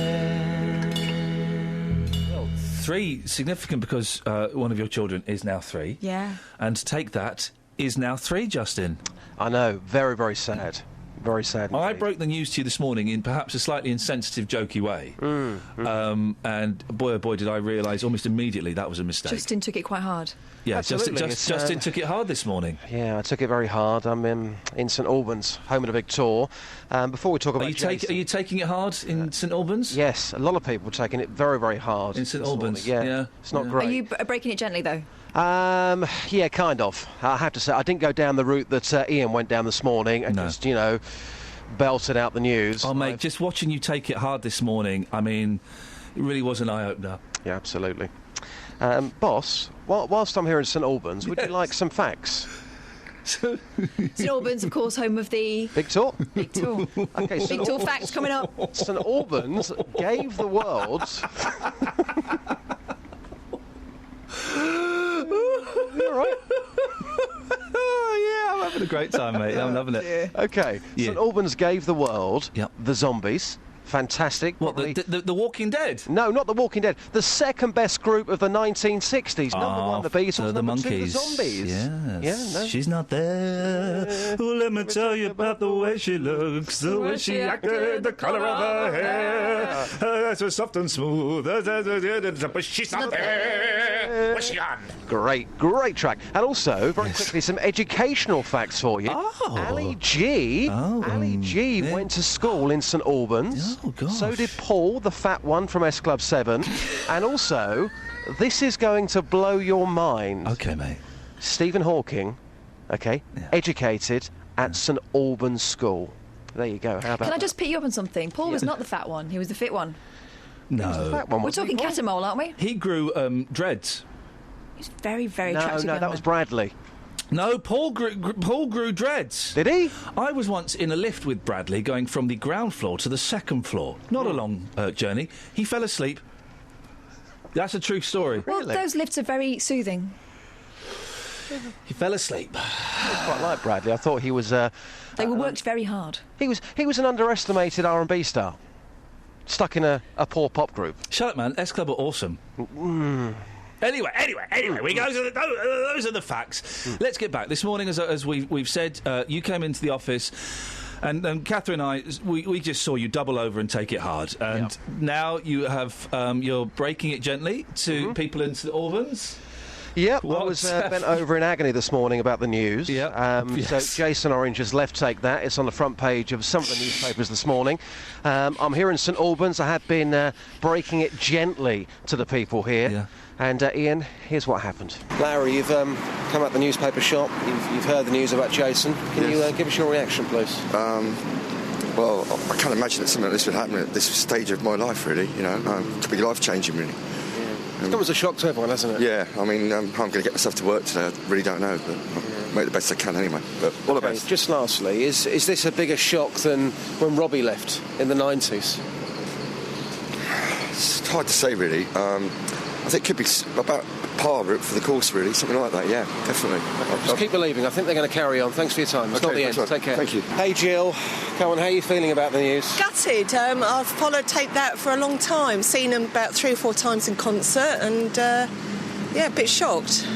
Well, 3 significant because one of your children is now 3. Yeah. And Take That is now 3, Justin. I know. Very, very sad. Very sad. I broke the news to you this morning in perhaps a slightly insensitive, jokey way. And boy, oh boy, did I realise almost immediately that was a mistake. Justin took it quite hard. Yeah, Justin took it hard this morning. Yeah, I took it very hard. I'm in St Albans, home of the big tour. Before we talk about Are you taking it hard in St Albans? Yes, a lot of people are taking it very, very hard. In St Albans? Yeah. It's not great. Are you breaking it gently, though? Yeah, kind of. I have to say, I didn't go down the route that Ian went down this morning and just, belted out the news. Oh, mate, just watching you take it hard this morning, I mean, it really was an eye-opener. Yeah, absolutely. Boss, whilst I'm here in St Albans, would you like some facts? St Albans, of course, home of the... Big Tour? Big Tour. Okay, Big Tour facts coming up. St Albans gave the world... You all right? Yeah, I'm having a great time, mate. I'm loving it. Okay, St Albans gave the world the Zombies. Fantastic. What, the Walking Dead? No, not the Walking Dead. The second best group of the 1960s. Number 1, the Beatles. The number Monkeys. 2, the Zombies. Yes. Yeah, no. She's not there. Well, let me tell you about the way she looks, the way she acted, the colour of her hair. So soft and smooth. But she's not there. Where's she gone? Great track. And also, very quickly, some educational facts for you. Ali G. Ali G went to school in St Albans. Oh, gosh. So did Paul, the fat one from S Club 7. And also, this is going to blow your mind. OK, mate. Stephen Hawking, educated at St Albans School. There you go. How about Can I just pick you up on something? Paul was not the fat one. He was the fit one. No. That one, We're talking Catamole, aren't we? He grew dreads. He's very, very attractive. No, that was Bradley. No, Paul grew dreads. Did he? I was once in a lift with Bradley going from the ground floor to the second floor. Not a long journey. He fell asleep. That's a true story. Well, those lifts are very soothing. He fell asleep. I quite like Bradley. I thought he was... They were worked very hard. He was an underestimated R&B star. Stuck in a poor pop group. Shut up, man. S Club are awesome. Anyway, we go to those are the facts. Let's get back. This morning, as we've said, you came into the office, and Catherine and I, we just saw you double over and take it hard. And now you have you're breaking it gently to people in St Albans. Yep, I was bent over in agony this morning about the news. So Jason Orange has left Take That. It's on the front page of some of the newspapers this morning. I'm here in St Albans. I have been breaking it gently to the people here. Yeah. And Ian, here's what happened. Larry, you've come out the newspaper shop. You've heard the news about Jason. Can you give us your reaction, please? Well, I can't imagine that something like this would happen at this stage of my life, really. You know, it could be life-changing, really. It's come as a shock to everyone, hasn't it? Yeah, I mean, I'm going to get myself to work today. I really don't know, but I'll make the best I can anyway. But all the best. Just lastly, is this a bigger shock than when Robbie left in the 90s? It's hard to say, really. I think it could be about par for the course, really, something like that. Yeah, definitely. Just keep believing. I think they're going to carry on. Thanks for your time. It's not the end. Right. Take care. Thank you. Hey, Jill. Come on, how are you feeling about the news? Gutted. I've followed Take That for a long time, seen them about 3 or 4 times in concert, and a bit shocked.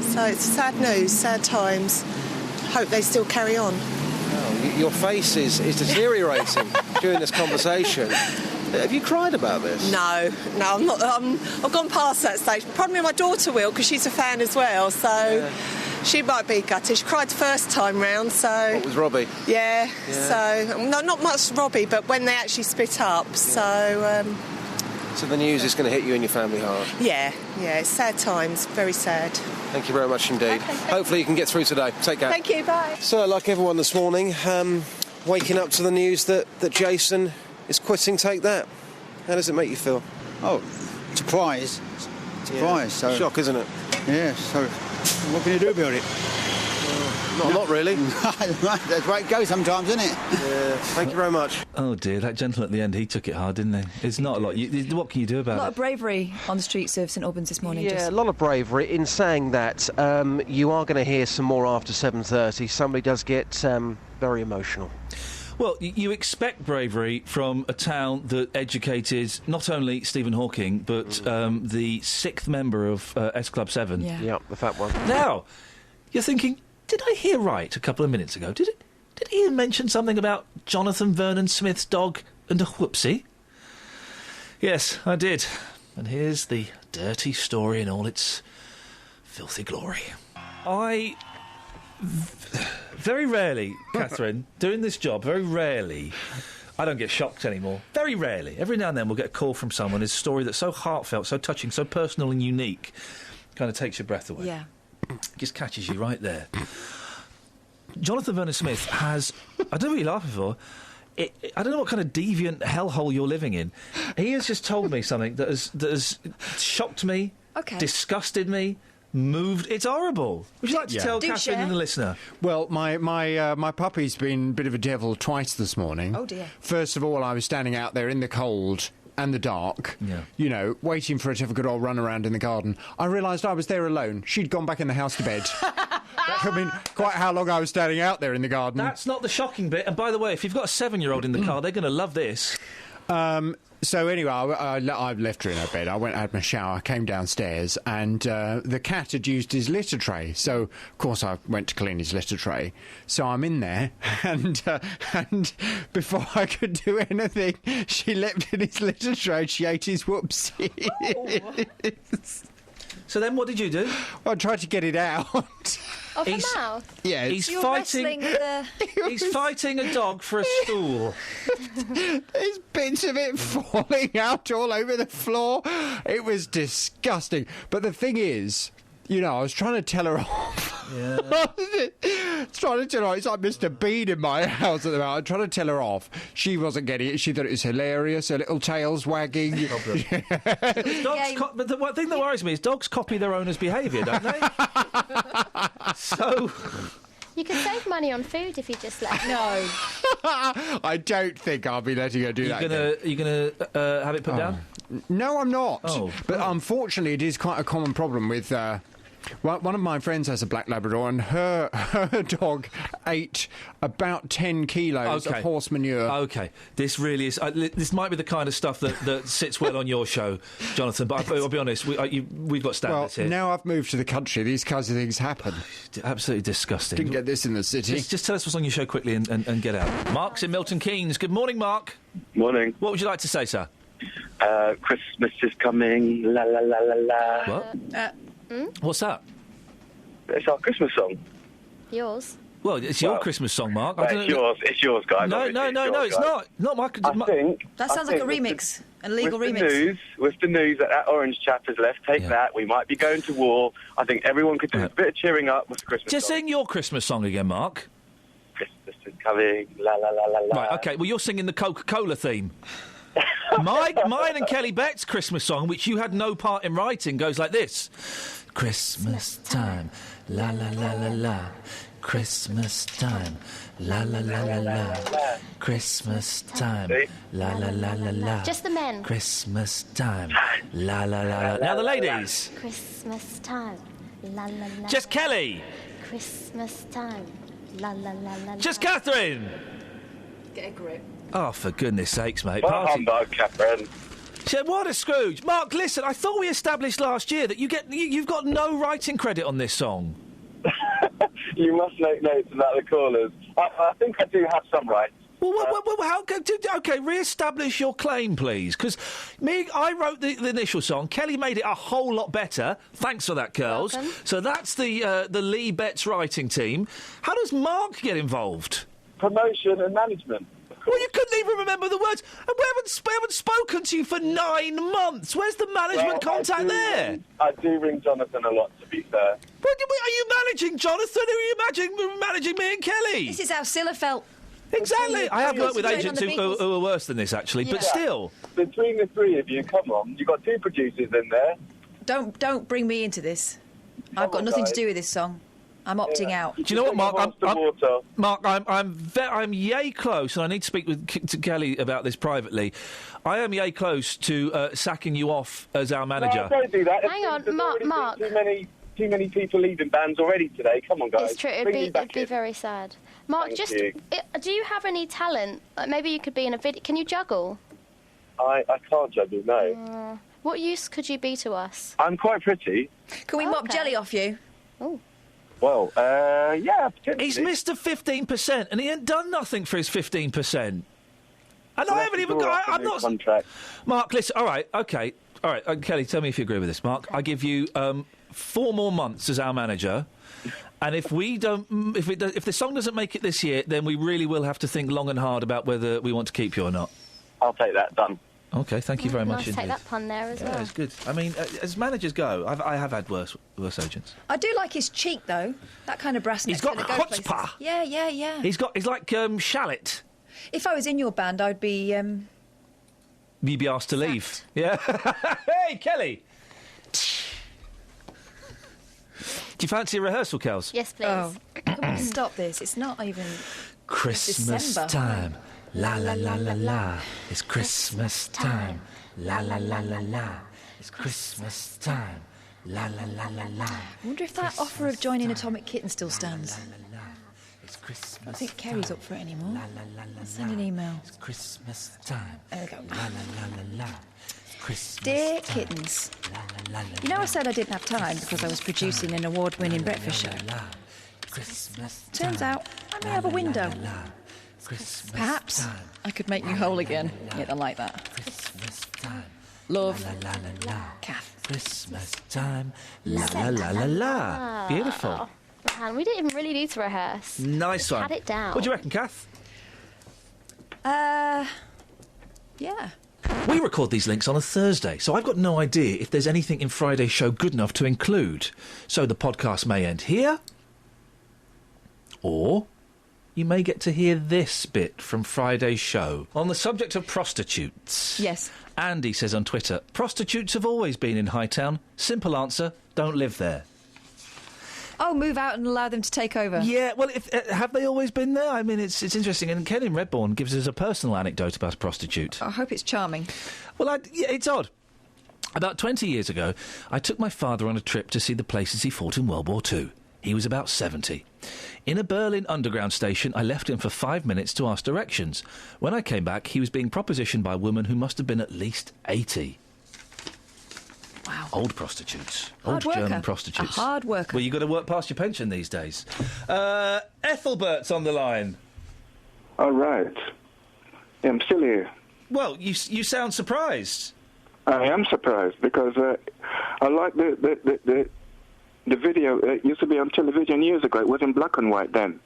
So it's sad news, sad times. Hope they still carry on. Oh, your face is deteriorating during this conversation. Have you cried about this? No, I'm not. I've gone past that stage. Probably my daughter will, because she's a fan as well, so she might be gutted. She cried the first time round, so... What was Robbie? Yeah, so... No, not much Robbie, but when they actually split up, so... So the news is going to hit you and your family hard? Yeah, it's sad times, very sad. Thank you very much indeed. Okay, hopefully you can get through today. Take care. Thank you, bye. So, like everyone this morning, waking up to the news that Jason is quitting Take That. How does it make you feel? Oh, surprise. So shock, isn't it? Yeah, so what can you do about it? Not really. That's the way it goes sometimes, isn't it? Yeah, thank you very much. Oh dear, that gentleman at the end, he took it hard, didn't he? It's not a lot. What can you do about it? A lot of bravery on the streets of St Albans this morning. Yeah, a lot of bravery in saying that. You are going to hear some more after 7:30. Somebody does get very emotional. Well, you expect bravery from a town that educated not only Stephen Hawking, but the 6th member of S Club 7. Yeah, the fat one. Now, you're thinking, did I hear right a couple of minutes ago? Did Ian mention something about Jonathan Vernon Smith's dog and a whoopsie? Yes, I did. And here's the dirty story in all its filthy glory. Very rarely, Catherine, doing this job, very rarely, I don't get shocked anymore. Very rarely. Every now and then we'll get a call from someone, it's a story that's so heartfelt, so touching, so personal and unique, kind of takes your breath away. Yeah. Just catches you right there. Jonathan Vernon Smith has... I don't know what you're laughing for. I don't know what kind of deviant hellhole you're living in. He has just told me something that has shocked me, disgusted me, moved. It's horrible. Would you like to tell Catherine and the listener? Well, my puppy's been a bit of a devil twice this morning. Oh dear. First of all, I was standing out there in the cold and the dark, you know, waiting for her to have a good old run around in the garden. I realised I was there alone. She'd gone back in the house to bed. I mean, quite how long I was standing out there in the garden. That's not the shocking bit. And by the way, if you've got a 7-year-old in the car, they're going to love this. So anyway, I left her in her bed. I went and had my shower, came downstairs, and the cat had used his litter tray. So, of course, I went to clean his litter tray. So I'm in there, and before I could do anything, she leapt in his litter tray. She ate his whoopsie. Oh. So then what did you do? Well, I tried to get it out. Of her mouth? Yeah. He's fighting a dog for a stool. There's bits of it falling out all over the floor. It was disgusting. But the thing is, you know, I was trying to tell her off. Yeah. Trying to tell her off. It's like Mr. Bean in my house at the moment. I'm trying to tell her off. She wasn't getting it. She thought it was hilarious. Her little tail's wagging. But the one thing that worries me is dogs copy their owner's behaviour, don't they? So... You could save money on food if you just let her. No. I don't think I'll be letting her do that. You're going to have it put down? No, I'm not. Oh. But unfortunately, it is quite a common problem with... one of my friends has a black Labrador, and her dog ate about 10 kilos of horse manure. OK. This really is... this might be the kind of stuff that sits well on your show, Jonathan, but I'll be honest, we've got standards here. Now I've moved to the country, these kinds of things happen. Absolutely disgusting. Didn't get this in the city. Just tell us what's on your show quickly and get out. Mark's in Milton Keynes. Good morning, Mark. Morning. What would you like to say, sir? Christmas is coming, la la la la la. What? What's that? It's our Christmas song. Yours? Well, it's your Christmas song, Mark. It's yours, guys. No, it's not. Not my... That sounds like a remix, a legal remix. With the news that orange chap has left, take that, we might be going to war. I think everyone could do a bit of cheering up with the Christmas song. Just sing your Christmas song again, Mark. Christmas is coming, la la la la la. Right, OK, well, you're singing the Coca-Cola theme. Mine and Kelly Beck's Christmas song, which you had no part in writing, goes like this. Christmas time, la la la la la. Christmas time. La la la la la. Christmas time. La la la la la. Just the men. Christmas time. La la la la. Now the ladies. Christmas time. La la la. Just Kelly. Christmas time. La la la la. Just Catherine. Get a grip. Oh, for goodness sakes, mate. Well, humbug, Catherine. What a Scrooge. Mark, listen, I thought we established last year that you've got no writing credit on this song. You must make notes about the callers. I think I do have some rights. Well, okay, re-establish your claim, please. Because I wrote the initial song. Kelly made it a whole lot better. Thanks for that, girls. Welcome. So that's the Lee Betts writing team. How does Mark get involved? Promotion and management. Well, you couldn't even remember the words. And we haven't spoken to you for 9 months. Where's the management contact there? I do ring Jonathan a lot, to be fair. Are you managing Jonathan? Or are you managing me and Kelly? This is how Scylla felt. Exactly. I have worked with agents who are worse than this, actually, but still. Between the three of you, come on. You've got 2 producers in there. Don't bring me into this. I've got nothing to do with this song. I'm opting out. Do you know what, Mark? I'm yay close, and I need to speak to Kelly about this privately. I am yay close to sacking you off as our manager. No, don't do that. Hang on, Mark. Too many people leaving bands already today. Come on, guys. It's true. It'd be very sad. Mark, do you have any talent? Like maybe you could be in a video. Can you juggle? I can't juggle. No. What use could you be to us? I'm quite pretty. Can we mop jelly off you? Oh. Well, yeah, potentially. He's missed a 15%, and he ain't done nothing for his 15%. And I haven't even got... I'm not... Contract. Mark, listen, all right, OK. All right, Kelly, tell me if you agree with this. Mark, I give you 4 more months as our manager, and if the song doesn't make it this year, then we really will have to think long and hard about whether we want to keep you or not. I'll take that. Done. OK, thank you very much Nice indeed. take that pun there as well. Yeah, it's good. I mean, as managers go, I have had worse agents. I do like his cheek, though. That kind of brass neck's He's got gonna go places. chutzpah. Yeah. He's like shallot. If I was in your band, I'd be... You'd be asked to leave. Yeah. Hey, Kelly! Do you fancy a rehearsal, Kels? Yes, please. Oh, can we stop this? It's not even... Christmas December. time. La la la la la. It's Christmas time. La la la la la. It's Christmas time. La la la la la. I wonder if that offer of joining Atomic Kitten still stands. It's Christmas. I don't think Kerry's up for it anymore. I'll send an email. It's Christmas time. There we go. La la la la la. Christmas Dear time. kittens, La la la la. you know I said I didn't have time because I was producing an award-winning breakfast show. Christmas. Turns out I may have a window. Christmas Perhaps time. I could make you whole again. Yeah, I like that. Christmas time. Love, La la la la. Kath. Christmas time. La la la la la. Beautiful. Man, we didn't even really need to rehearse. Nice one. Had it down. What do you reckon, Kath? Yeah. We record these links on a Thursday, so I've got no idea if there's anything in Friday's show good enough to include. So the podcast may end here, or you may get to hear this bit from Friday's show. On the subject of prostitutes. Yes. Andy says on Twitter, prostitutes have always been in Hightown. Simple answer, don't live there. Oh, move out and allow them to take over. Yeah, well, have they always been there? I mean, it's interesting. And Ken in Redbourne gives us a personal anecdote about a prostitute. I hope it's charming. Well, yeah, it's odd. About 20 years ago, I took my father on a trip to see the places he fought in World War II. He was about 70. In a Berlin underground station, I left him for 5 minutes to ask directions. When I came back, he was being propositioned by a woman who must have been at least 80. Wow. Old prostitutes. Hard Old German worker. prostitutes. A hard worker. Well, you've got to work past your pension these days. Ethelbert's on the line. All right. Yeah, I'm still here. Well, you sound surprised. I am surprised because I like the video. It used to be on television years ago. It was in black and white then.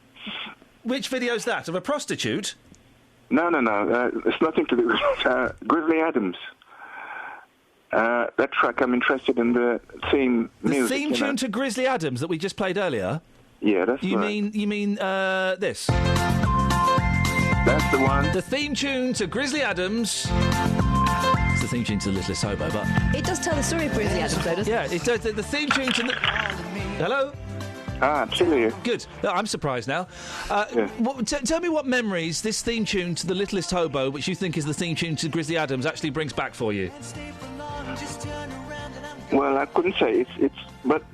Which video's that? Of a prostitute? No. It's nothing to do with Grizzly Adams. That track, I'm interested in the theme music. The theme tune to Grizzly Adams that we just played earlier? Yeah, that's You right. mean this? That's the one. The theme tune to Grizzly Adams. It's the theme tune to The Littlest Hobo, but... It does tell the story of Grizzly Adams, though, doesn't it? Yeah, it does. The theme tune to... Hello? Absolutely. Good. No, I'm surprised now. Tell me what memories this theme tune to The Littlest Hobo, which you think is the theme tune to Grizzly Adams, actually brings back for you. Well, I couldn't say but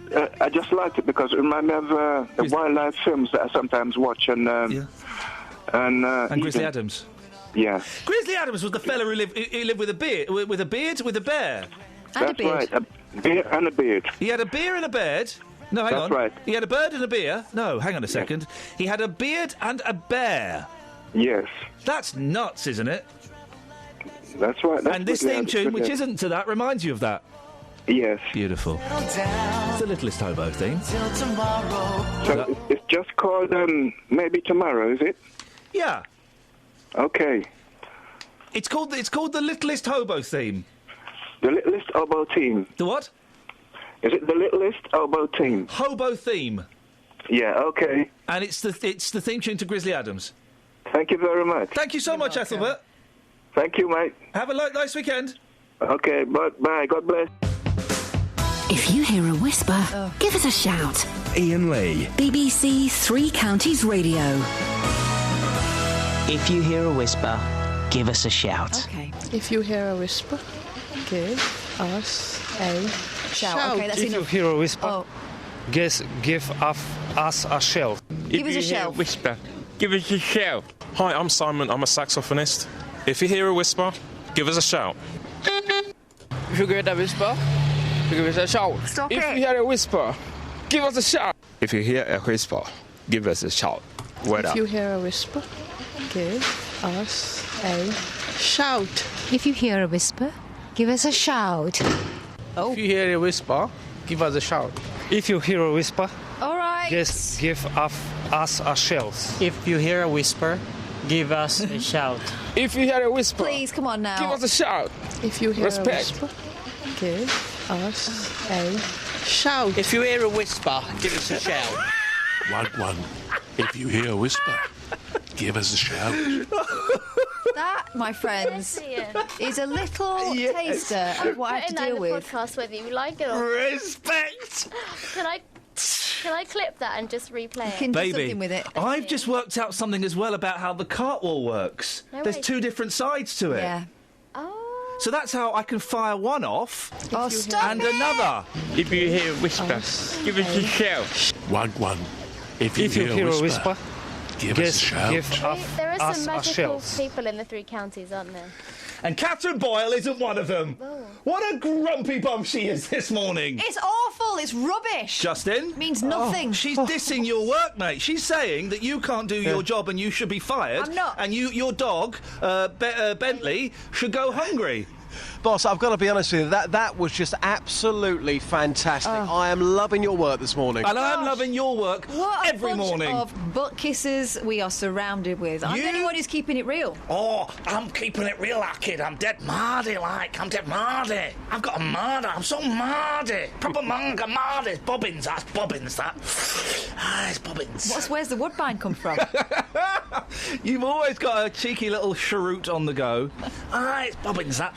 I just liked it because it reminded me of the wildlife films that I sometimes watch and Grizzly Adams. Yeah. Grizzly Adams was the fella who lived with a beard, with a bear. That's right. A beard and a beard. He had a beer and a beard. No, hang on. That's right. He had a bird and a beer. No, hang on a second. He had a beard and a bear. Yes. That's nuts, isn't it? That's right. That's and this theme tune, which isn't to that, reminds you of that. Yes. Beautiful. It's the Littlest Hobo theme. So it's just called Maybe Tomorrow, is it? Yeah. Okay. It's called the Littlest Hobo theme. The Littlest Hobo Theme. The what? Is it the Littlest Hobo Theme? Hobo theme. Yeah. Okay. And it's the theme tune to Grizzly Adams. Thank you very much. Thank you so much, Ethelbert. Thank you, mate. Have a nice weekend. Okay. Bye. God bless. If you hear a whisper, give us a shout. Iain Lee. BBC Three Counties Radio. If you hear a whisper, give us a shout. Okay. If you hear a whisper, give us a shout. Okay, that's if enough. you hear a whisper, give us a shout. Give us a shout. Whisper, give us a shout. Hi, I'm Simon. I'm a saxophonist. If you hear a whisper, give us a shout. If you get a whisper, give us a shout. Stop if it. you hear a whisper, give us a shout. If you hear a whisper, give us a shout. Word If up. you hear a whisper, give us a shout. If you hear a whisper, give us a shout. If you hear a whisper, give us a shout. If you hear a whisper, All right. just give us a shout. If you hear a whisper, give us a shout. If you hear a whisper, Please, come on now. give us a shout. If you hear Respect. a whisper, give us a shout. If you hear a whisper, give us a shout. One. If you hear a whisper, give us a shout. That, my friends, is a little taster of what I have to deal with. Podcast whether you like it or Respect. Can I clip that and just replay it? Can do Baby, something with it. I've just worked out something as well about how the cartwheel works. No There's way. two different sides to it. Yeah. So that's how I can fire one off Oh, stop and it. another. If you hear a whisper, give us a shout. One. If you hear a whisper, give us a shout. There are us some a magical shout. people in the three counties, aren't there? And Catherine Boyle isn't one of them. Oh. What a grumpy bum she is this morning. It's awful. It's rubbish. Justin? Means nothing. She's dissing your work, mate. She's saying that you can't do your job and you should be fired. I'm not. And your dog, Bentley, should go hungry. Boss, I've got to be honest with you, that was just absolutely fantastic. I am loving your work this morning. And I am loving your work What every a bunch morning. of butt kissers we are surrounded with. I'm the only one who's keeping it real. Oh, I'm keeping it real, that kid. I'm dead mardy, like. I'm dead mardy. I've got a marder. I'm so mardy. Proper manga mardy. Bobbins, that's bobbins, that. It's bobbins. Where's the woodbine come from? You've always got a cheeky little cheroot on the go. It's bobbins, that.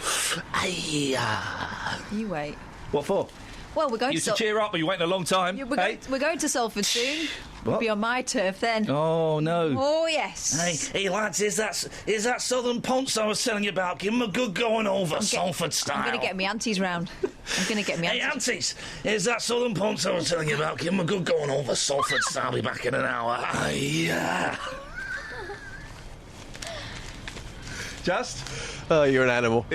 You wait. What for? Well, we're going You to to cheer up, but you're waiting a long time. We're going to Salford soon. We'll What? be on my turf then. Oh, no. Oh, yes. Hey, lads, is that Southern Ponce I was telling you about? Give him a good going over, Salford style. I'm going to get me aunties round. Hey, aunties, is that Southern Ponce I was telling you about? Give him a good going over, Salford style. I'll be back in an hour. Yeah. Just? Oh, you're an animal.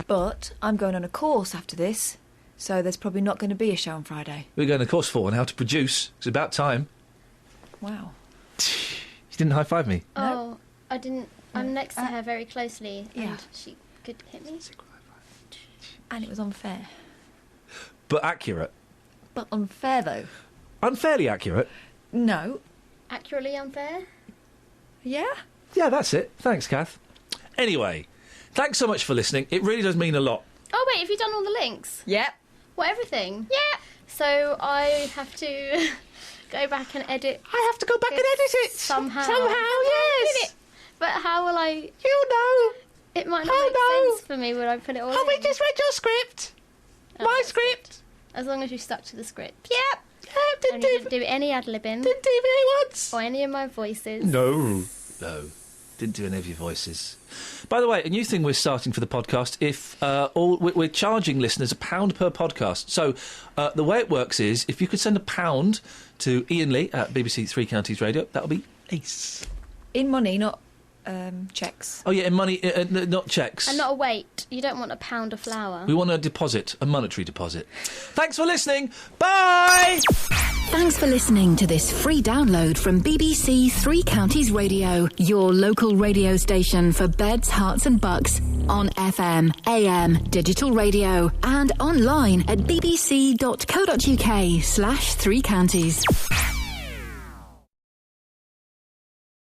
But I'm going on a course after this, so there's probably not going to be a show on Friday. We're going to course for on how to produce. It's about time. Wow. You didn't high-five me. Oh, I didn't. I'm next to her very closely, and yeah. she could hit me. And it was unfair. But accurate. But unfair, though. Unfairly accurate. No. Accurately unfair? Yeah? Yeah, that's it. Thanks, Kath. Anyway, thanks so much for listening. It really does mean a lot. Oh, wait, have you done all the links? Yep. What, everything? Yeah. So I have to go back and edit. I have to go back and edit it. Somehow. Yes. But how will I... You know. It might not make sense for me when I put it all We in. just read your script. My script. As long as you stuck to the script. Yep. And you didn't do any ad-libbing. Didn't do me once. Or any of my voices. No. Didn't do any of your voices. By the way, a new thing we're starting for the podcast. If we're charging listeners £1 per podcast. So the way it works is, if you could send £1 to Iain Lee at BBC Three Counties Radio, that'll be ace. In money, not cheques. Oh yeah, in money, not cheques. And not a weight. You don't want £1 of flour. We want a deposit, a monetary deposit. Thanks for listening. Bye! Thanks for listening to this free download from BBC Three Counties Radio, your local radio station for beds, hearts and bucks, on FM, AM, digital radio, and online at bbc.co.uk/3counties.